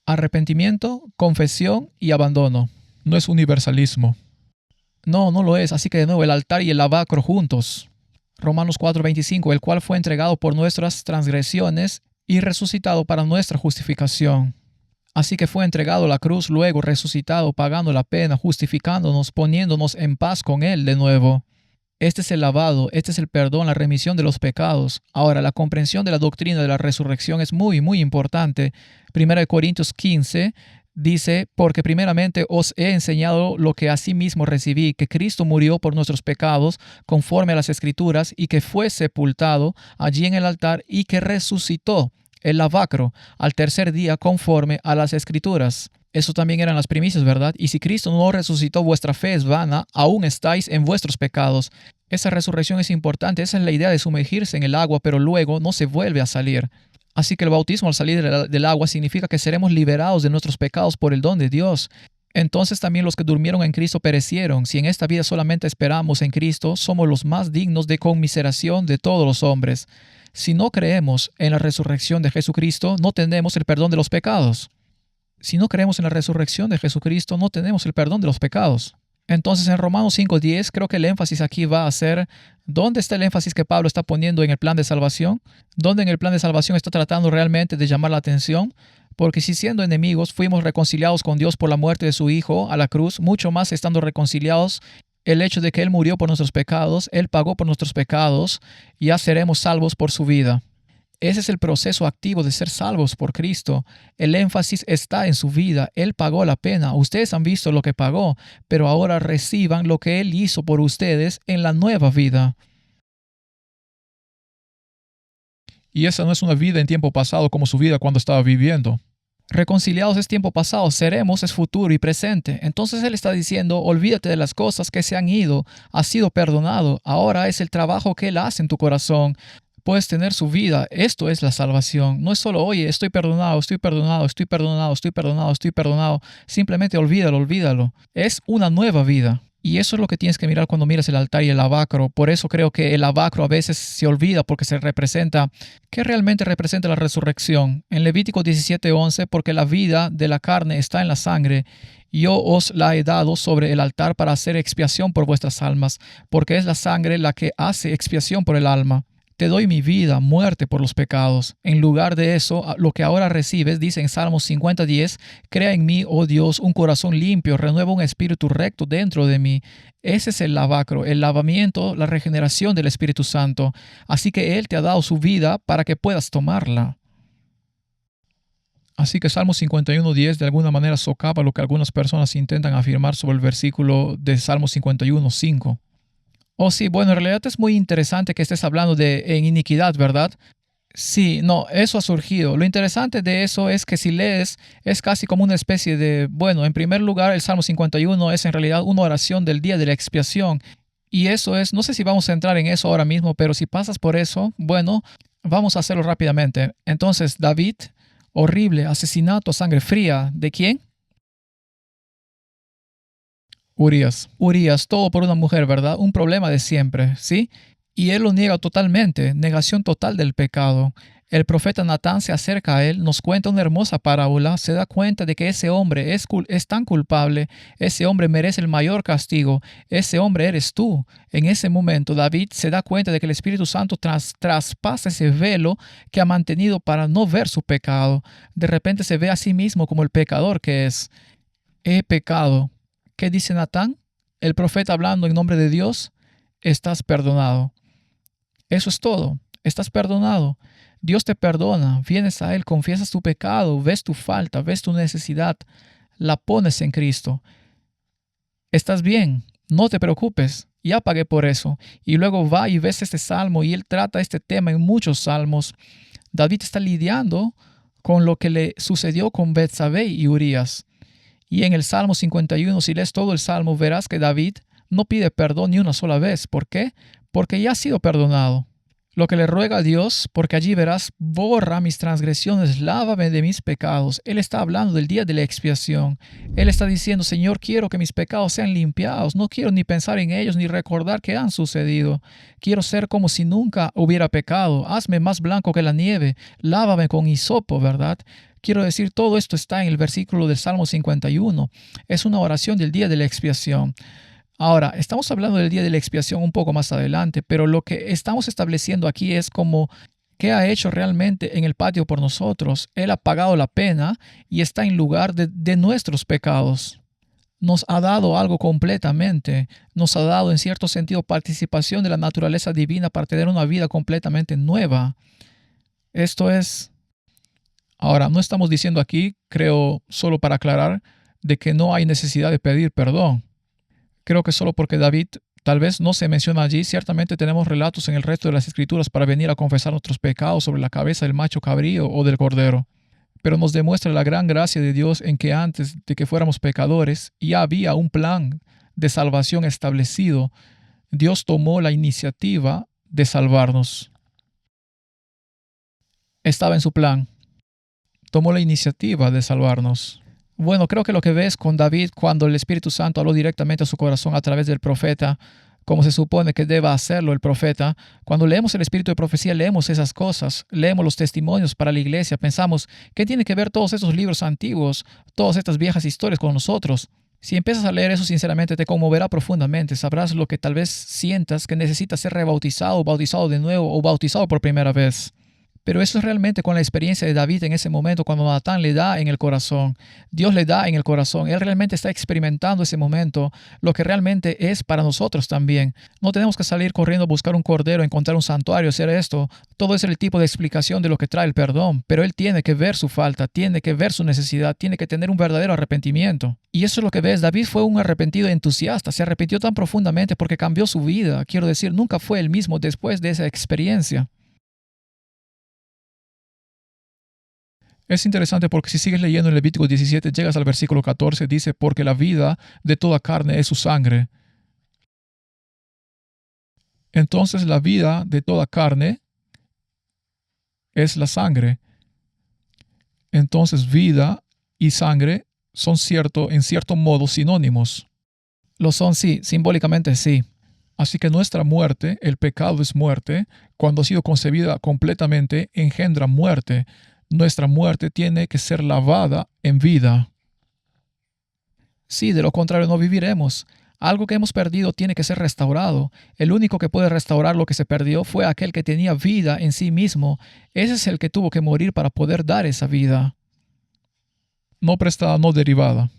Speaker 2: Arrepentimiento, confesión y abandono.
Speaker 1: No es universalismo.
Speaker 2: No, no lo es. Así que de nuevo, el altar y el lavacro juntos. Romanos 4:25, el cual fue entregado por nuestras transgresiones y resucitado para nuestra justificación. Así que fue entregado a la cruz, luego resucitado, pagando la pena, justificándonos, poniéndonos en paz con Él de nuevo. Este es el lavado, este es el perdón, la remisión de los pecados. Ahora, la comprensión de la doctrina de la resurrección es muy, muy importante. 1 Corintios 15 dice, porque primeramente os he enseñado lo que asimismo recibí, que Cristo murió por nuestros pecados, conforme a las Escrituras, y que fue sepultado allí en el altar, y que resucitó, el lavacro, al tercer día, conforme a las Escrituras. Eso también eran las primicias, ¿verdad? Y si Cristo no resucitó, vuestra fe es vana, aún estáis en vuestros pecados. Esa resurrección es importante, esa es la idea de sumergirse en el agua, pero luego no se vuelve a salir. Así que el bautismo al salir del agua significa que seremos liberados de nuestros pecados por el don de Dios. Entonces también los que durmieron en Cristo perecieron. Si en esta vida solamente esperamos en Cristo, somos los más dignos de conmiseración de todos los hombres. Si no creemos en la resurrección de Jesucristo, no tenemos el perdón de los pecados. Si no creemos en la resurrección de Jesucristo, no tenemos el perdón de los pecados. Entonces en Romanos 5:10 creo que el énfasis aquí va a ser, ¿dónde está el énfasis que Pablo está poniendo en el plan de salvación? ¿Dónde en el plan de salvación está tratando realmente de llamar la atención? Porque si siendo enemigos fuimos reconciliados con Dios por la muerte de su Hijo a la cruz, mucho más estando reconciliados, el hecho de que Él murió por nuestros pecados, Él pagó por nuestros pecados, ya seremos salvos por su vida. Ese es el proceso activo de ser salvos por Cristo. El énfasis está en su vida. Él pagó la pena. Ustedes han visto lo que pagó, pero ahora reciban lo que Él hizo por ustedes en la nueva vida.
Speaker 1: Y esa no es una vida en tiempo pasado como su vida cuando estaba viviendo.
Speaker 2: Reconciliados es tiempo pasado, seremos es futuro y presente. Entonces Él está diciendo, olvídate de las cosas que se han ido, has sido perdonado. Ahora es el trabajo que Él hace en tu corazón. Puedes tener su vida. Esto es la salvación. No es solo, oye, estoy perdonado, estoy perdonado, estoy perdonado, estoy perdonado, estoy perdonado. Simplemente olvídalo, olvídalo. Es una nueva vida. Y eso es lo que tienes que mirar cuando miras el altar y el lavacro. Por eso creo que el lavacro a veces se olvida porque se representa, ¿qué realmente representa la resurrección? En Levítico 17:11, porque la vida de la carne está en la sangre. Yo os la he dado sobre el altar para hacer expiación por vuestras almas, porque es la sangre la que hace expiación por el alma. Te doy mi vida, muerte por los pecados. En lugar de eso, lo que ahora recibes, dice en Salmos 50:10, crea en mí, oh Dios, un corazón limpio, renueva un espíritu recto dentro de mí. Ese es el lavacro, el lavamiento, la regeneración del Espíritu Santo. Así que Él te ha dado su vida para que puedas tomarla.
Speaker 1: Así que Salmo 51:10 de alguna manera socava lo que algunas personas intentan afirmar sobre el versículo de Salmo 51:5.
Speaker 2: Oh, sí, bueno, en realidad es muy interesante que estés hablando de en iniquidad, ¿verdad? Sí, no, eso ha surgido. Lo interesante de eso es que si lees, es casi como una especie de, bueno, en primer lugar, el Salmo 51 es en realidad una oración del día de la expiación. Y eso es, no sé si vamos a entrar en eso ahora mismo, pero si pasas por eso, bueno, vamos a hacerlo rápidamente. Entonces, David, horrible, asesinato, sangre fría, ¿de quién?
Speaker 1: Urias.
Speaker 2: Urias, todo por una mujer, ¿verdad? Un problema de siempre, ¿sí? Y él lo niega totalmente, negación total del pecado. El profeta Natán se acerca a él, nos cuenta una hermosa parábola, se da cuenta de que ese hombre es tan culpable, ese hombre merece el mayor castigo, ese hombre eres tú. En ese momento David se da cuenta de que el Espíritu Santo traspasa ese velo que ha mantenido para no ver su pecado. De repente se ve a sí mismo como el pecador que es. He pecado. ¿Qué dice Natán? El profeta hablando en nombre de Dios, estás perdonado. Eso es todo, estás perdonado. Dios te perdona, vienes a Él, confiesas tu pecado, ves tu falta, ves tu necesidad, la pones en Cristo. estás bien, no te preocupes, ya pagué por eso. Y luego va y ves este salmo y él trata este tema en muchos salmos. David está lidiando con lo que le sucedió con Betsabé y Urías. Y en el Salmo 51, si lees todo el Salmo, verás que David no pide perdón ni una sola vez. ¿Por qué? Porque ya ha sido perdonado. Lo que le ruega a Dios, porque allí verás, borra mis transgresiones, lávame de mis pecados. Él está hablando del día de la expiación. Él está diciendo, Señor, quiero que mis pecados sean limpiados. No quiero ni pensar en ellos, ni recordar que han sucedido. Quiero ser como si nunca hubiera pecado. Hazme más blanco que la nieve. Lávame con hisopo, ¿verdad? Quiero decir, todo esto está en el versículo del Salmo 51. Es una oración del día de la expiación. Ahora, estamos hablando del día de la expiación un poco más adelante, pero lo que estamos estableciendo aquí es como qué ha hecho realmente en el patio por nosotros. Él ha pagado la pena y está en lugar de nuestros pecados. Nos ha dado algo completamente. Nos ha dado en cierto sentido participación de la naturaleza divina para tener una vida completamente nueva. Esto es... Ahora, no estamos diciendo aquí, creo, solo para aclarar, de que no hay necesidad de pedir perdón. Creo que solo porque David tal vez no se menciona allí, ciertamente tenemos relatos en el resto de las escrituras para venir a confesar nuestros pecados sobre la cabeza del macho cabrío o del cordero. Pero nos demuestra la gran gracia de Dios en que antes de que fuéramos pecadores ya había un plan de salvación establecido. Dios tomó la iniciativa de salvarnos. Estaba en su plan. Tomó la iniciativa de salvarnos. Bueno, creo que lo que ves con David cuando el Espíritu Santo habló directamente a su corazón a través del profeta, como se supone que deba hacerlo el profeta, cuando leemos el Espíritu de profecía, leemos esas cosas, leemos los testimonios para la iglesia, pensamos, ¿qué tiene que ver todos esos libros antiguos, todas estas viejas historias con nosotros? Si empiezas a leer eso, sinceramente te conmoverá profundamente. Sabrás lo que tal vez sientas que necesitas ser rebautizado, bautizado de nuevo o bautizado por primera vez. Pero eso es realmente con la experiencia de David en ese momento, cuando Natán le da en el corazón. Dios le da en el corazón. Él realmente está experimentando ese momento, lo que realmente es para nosotros también. No tenemos que salir corriendo a buscar un cordero, encontrar un santuario, hacer esto. Todo es el tipo de explicación de lo que trae el perdón. Pero él tiene que ver su falta, tiene que ver su necesidad, tiene que tener un verdadero arrepentimiento. Y eso es lo que ves. David fue un arrepentido entusiasta. Se arrepintió tan profundamente porque cambió su vida. Quiero decir, nunca fue el mismo después de esa experiencia. Es interesante porque si sigues leyendo en Levítico 17, llegas al versículo 14, dice, porque la vida de toda carne es su sangre. Entonces la vida de toda carne es la sangre. Entonces vida y sangre son en cierto modo sinónimos. Lo son, sí, simbólicamente sí. Así que nuestra muerte, el pecado es muerte, cuando ha sido concebida completamente, engendra muerte. Nuestra muerte tiene que ser lavada en vida. Sí, de lo contrario no viviremos. Algo que hemos perdido tiene que ser restaurado. El único que puede restaurar lo que se perdió fue aquel que tenía vida en sí mismo. Ese es el que tuvo que morir para poder dar esa vida. No prestada, no derivada.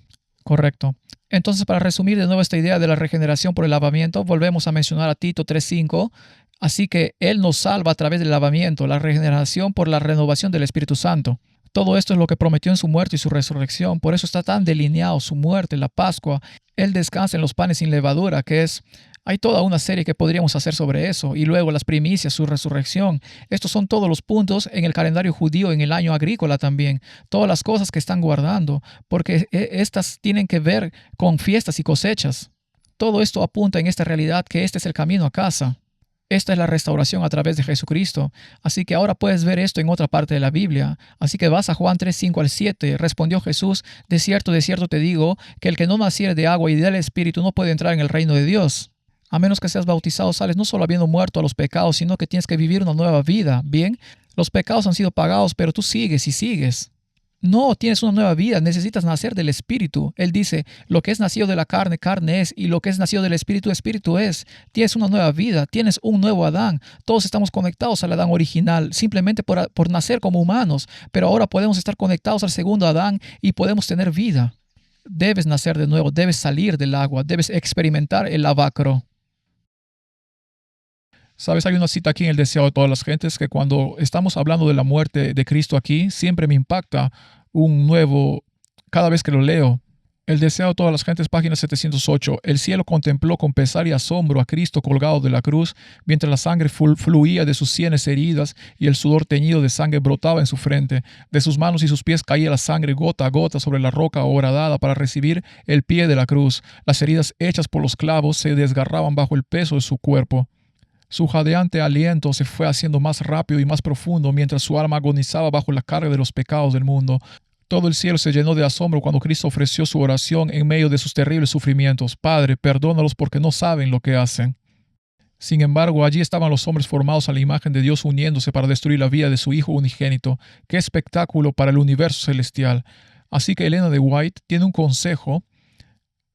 Speaker 2: Correcto. Entonces, para resumir de nuevo esta idea de la regeneración por el lavamiento, volvemos a mencionar a Tito 3:5. Así que Él nos salva a través del lavamiento, la regeneración por la renovación del Espíritu Santo. Todo esto es lo que prometió en su muerte y su resurrección. Por eso está tan delineado su muerte, la Pascua. Él descansa en los panes sin levadura, que es... Hay toda una serie que podríamos hacer sobre eso. Y luego las primicias, su resurrección. Estos son todos los puntos en el calendario judío, en el año agrícola también. Todas las cosas que están guardando, porque estas tienen que ver con fiestas y cosechas. Todo esto apunta en esta realidad que este es el camino a casa. Esta es la restauración a través de Jesucristo. Así que ahora puedes ver esto en otra parte de la Biblia. Así que vas a Juan 3:5-7. Respondió Jesús, de cierto te digo, que el que no naciere de agua y del Espíritu no puede entrar en el reino de Dios. A menos que seas bautizado, sales no solo habiendo muerto a los pecados, sino que tienes que vivir una nueva vida. Bien, los pecados han sido pagados, pero tú sigues y sigues. No, tienes una nueva vida, necesitas nacer del Espíritu. Él dice, lo que es nacido de la carne, carne es, y lo que es nacido del Espíritu, Espíritu es. Tienes una nueva vida, tienes un nuevo Adán. Todos estamos conectados al Adán original, simplemente por nacer como humanos, pero ahora podemos estar conectados al segundo Adán y podemos tener vida. Debes nacer de nuevo, debes salir del agua, debes experimentar el lavacro. Sabes, hay una cita aquí en el Deseado de todas las gentes que cuando estamos hablando de la muerte de Cristo aquí, siempre me impacta cada vez que lo leo.
Speaker 1: El deseo de todas las gentes, página 708. El cielo contempló con pesar y asombro a Cristo colgado de la cruz, mientras la sangre fluía de sus sienes heridas y el sudor teñido de sangre brotaba en su frente. De sus manos y sus pies caía la sangre gota a gota sobre la roca horadada para recibir el pie de la cruz. Las heridas hechas por los clavos se desgarraban bajo el peso de su cuerpo. Su jadeante aliento se fue haciendo más rápido y más profundo mientras su alma agonizaba bajo la carga de los pecados del mundo. Todo el cielo se llenó de asombro cuando Cristo ofreció su oración en medio de sus terribles sufrimientos. Padre, perdónalos porque no saben lo que hacen. Sin embargo, allí estaban los hombres formados a la imagen de Dios uniéndose para destruir la vida de su Hijo unigénito. ¡Qué espectáculo para el universo celestial! Así que Elena de White tiene un consejo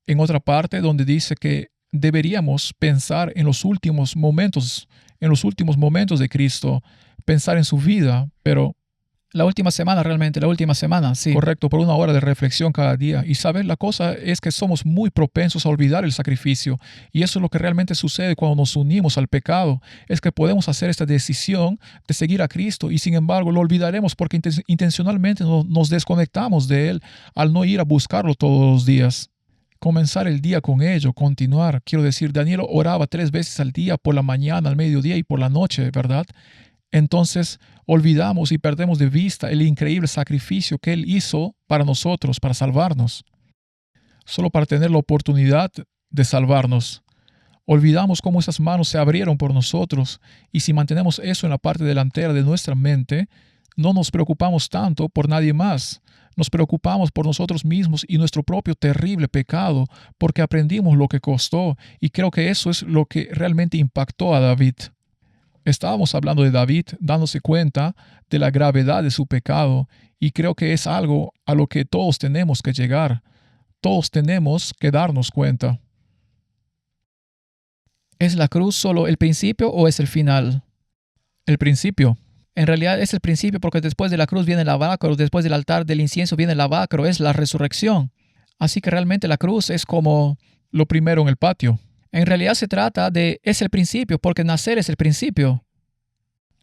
Speaker 1: en otra parte donde dice que deberíamos pensar en los últimos momentos de Cristo, pensar en su vida, pero
Speaker 2: La última semana, realmente, la última semana, sí.
Speaker 1: correcto, por una hora de reflexión cada día. Y sabes, la cosa es que somos muy propensos a olvidar el sacrificio. Y eso es lo que realmente sucede cuando nos unimos al pecado. Es que podemos hacer esta decisión de seguir a Cristo y sin embargo lo olvidaremos porque intencionalmente nos desconectamos de Él al no ir a buscarlo todos los días. Comenzar el día con ello, continuar. Quiero decir, Daniel oraba 3 veces al día, por la mañana, al mediodía y por la noche, ¿verdad? Entonces olvidamos y perdemos de vista el increíble sacrificio que Él hizo para nosotros, para salvarnos, solo para tener la oportunidad de salvarnos. Olvidamos cómo esas manos se abrieron por nosotros y si mantenemos eso en la parte delantera de nuestra mente, no nos preocupamos tanto por nadie más. Nos preocupamos por nosotros mismos y nuestro propio terrible pecado porque aprendimos lo que costó y creo que eso es lo que realmente impactó a David. Estábamos hablando de David dándose cuenta de la gravedad de su pecado y creo que es algo a lo que todos tenemos que llegar. Todos tenemos que darnos cuenta.
Speaker 2: ¿Es la cruz solo el principio o es el final?
Speaker 1: El principio.
Speaker 2: En realidad es el principio porque después de la cruz viene el lavacro, después del altar del incienso viene el lavacro, es la resurrección. Así que realmente la cruz es como
Speaker 1: lo primero en el patio.
Speaker 2: En realidad se trata de, es el principio, porque nacer es el principio.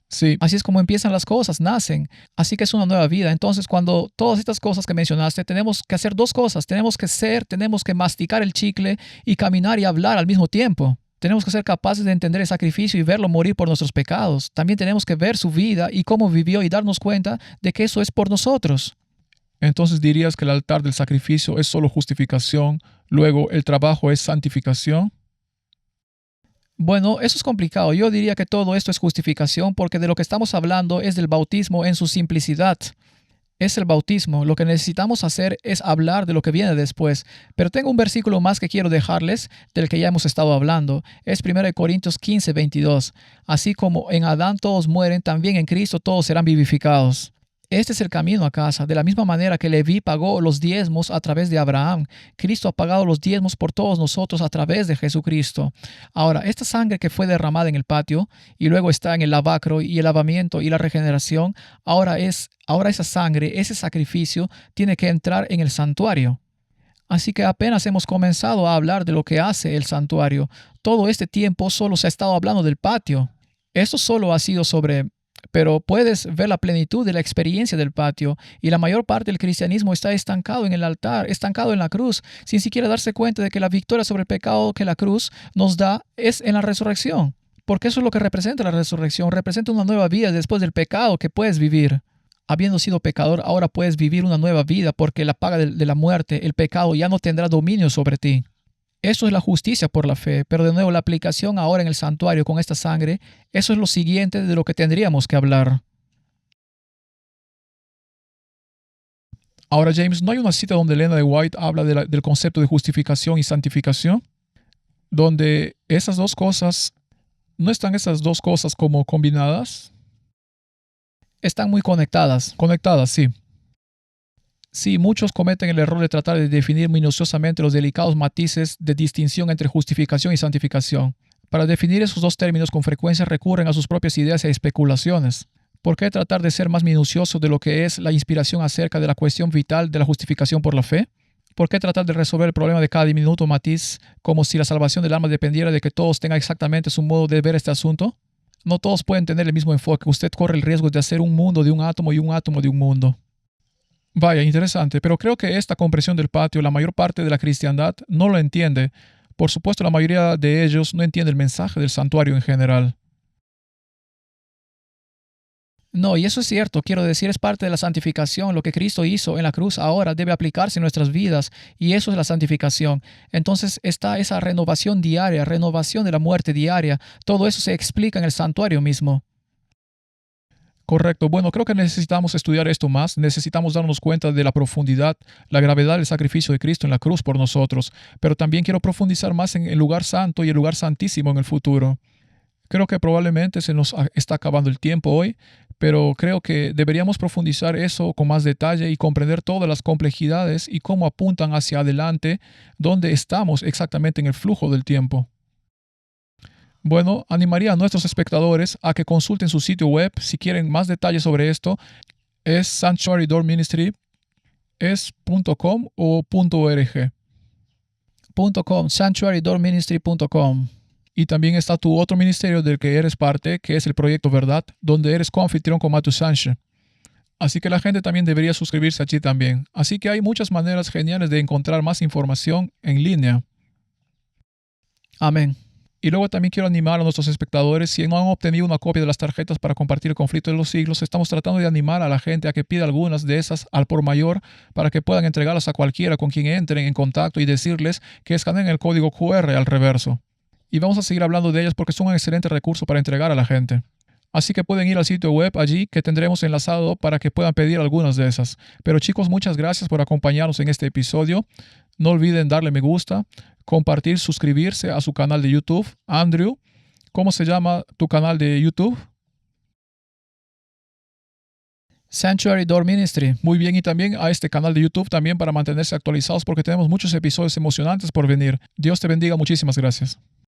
Speaker 1: Sí,
Speaker 2: Así es como empiezan las cosas, nacen. Así que es una nueva vida. Entonces, cuando todas estas cosas que mencionaste, tenemos que hacer 2 cosas. Tenemos que masticar el chicle y caminar y hablar al mismo tiempo. Tenemos que ser capaces de entender el sacrificio y verlo morir por nuestros pecados. También tenemos que ver su vida y cómo vivió y darnos cuenta de que eso es por nosotros.
Speaker 1: entonces dirías que el altar del sacrificio es solo justificación, luego el trabajo es santificación.
Speaker 2: Bueno, eso es complicado. Yo diría que todo esto es justificación porque de lo que estamos hablando es del bautismo en su simplicidad. Es el bautismo. Lo que necesitamos hacer es hablar de lo que viene después. Pero tengo un versículo más que quiero dejarles del que ya hemos estado hablando. Es 1 Corintios 15, 22. Así como en Adán todos mueren, también en Cristo todos serán vivificados. Este es el camino a casa. De la misma manera que Leví pagó los diezmos a través de Abraham, Cristo ha pagado los diezmos por todos nosotros a través de Jesucristo. Ahora, esta sangre que fue derramada en el patio y luego está en el lavacro y el lavamiento y la regeneración, ahora esa sangre, ese sacrificio, tiene que entrar en el santuario. Así que apenas hemos comenzado a hablar de lo que hace el santuario. Todo este tiempo solo se ha estado hablando del patio. Esto solo ha sido pero puedes ver la plenitud de la experiencia del patio y la mayor parte del cristianismo está estancado en el altar, estancado en la cruz, sin siquiera darse cuenta de que la victoria sobre el pecado que la cruz nos da es en la resurrección. Porque eso es lo que representa la resurrección, representa una nueva vida después del pecado que puedes vivir. Habiendo sido pecador, ahora puedes vivir una nueva vida porque la paga de la muerte, el pecado, ya no tendrá dominio sobre ti. Eso es la justicia por la fe, pero de nuevo la aplicación ahora en el santuario con esta sangre, eso es lo siguiente de lo que tendríamos que hablar.
Speaker 1: Ahora, James, ¿no hay una cita donde Elena de White habla del concepto de justificación y santificación? Donde esas dos cosas, ¿no están esas dos cosas como combinadas?
Speaker 2: Están muy conectadas.
Speaker 1: Conectadas, sí. Sí, muchos cometen el error de tratar de definir minuciosamente los delicados matices de distinción entre justificación y santificación. Para definir esos 2 términos con frecuencia recurren a sus propias ideas e especulaciones. ¿Por qué tratar de ser más minucioso de lo que es la inspiración acerca de la cuestión vital de la justificación por la fe? ¿Por qué tratar de resolver el problema de cada diminuto matiz como si la salvación del alma dependiera de que todos tengan exactamente su modo de ver este asunto? No todos pueden tener el mismo enfoque. Usted corre el riesgo de hacer un mundo de un átomo y un átomo de un mundo. Vaya, interesante, pero creo que esta comprensión del patio, la mayor parte de la cristiandad no lo entiende. Por supuesto, la mayoría de ellos no entiende el mensaje del santuario en general.
Speaker 2: No, y eso es cierto, quiero decir, es parte de la santificación. Lo que Cristo hizo en la cruz ahora debe aplicarse en nuestras vidas y eso es la santificación. Entonces está esa renovación diaria, renovación de la muerte diaria. Todo eso se explica en el santuario mismo.
Speaker 1: Correcto. Bueno, creo que necesitamos estudiar esto más. Necesitamos darnos cuenta de la profundidad, la gravedad del sacrificio de Cristo en la cruz por nosotros. Pero también quiero profundizar más en el lugar santo y el lugar santísimo en el futuro. Creo que probablemente se nos está acabando el tiempo hoy, pero creo que deberíamos profundizar eso con más detalle y comprender todas las complejidades y cómo apuntan hacia adelante, donde estamos exactamente en el flujo del tiempo. Bueno, animaría a nuestros espectadores a que consulten su sitio web si quieren más detalles sobre esto. Es Sanctuary Door Ministry, es .com o .org.
Speaker 2: .com, sanctuarydoorministry.com.
Speaker 1: Y también está tu otro ministerio del que eres parte, que es el Proyecto Verdad, donde eres coanfitrión con Matthew Sánchez. Así que la gente también debería suscribirse allí también. Así que hay muchas maneras geniales de encontrar más información en línea.
Speaker 2: Amén.
Speaker 1: Y luego también quiero animar a nuestros espectadores, si no han obtenido una copia de las tarjetas para compartir el conflicto de los siglos, estamos tratando de animar a la gente a que pida algunas de esas al por mayor para que puedan entregarlas a cualquiera con quien entren en contacto y decirles que escaneen el código QR al reverso. Y vamos a seguir hablando de ellas porque son un excelente recurso para entregar a la gente. Así que pueden ir al sitio web allí que tendremos enlazado para que puedan pedir algunas de esas. Pero chicos, muchas gracias por acompañarnos en este episodio. No olviden darle me gusta, compartir, suscribirse a su canal de YouTube. Andrew, ¿cómo se llama tu canal de YouTube?
Speaker 2: Sanctuary Door Ministry.
Speaker 1: Muy bien, y también a este canal de YouTube también para mantenerse actualizados porque tenemos muchos episodios emocionantes por venir. Dios te bendiga, muchísimas gracias.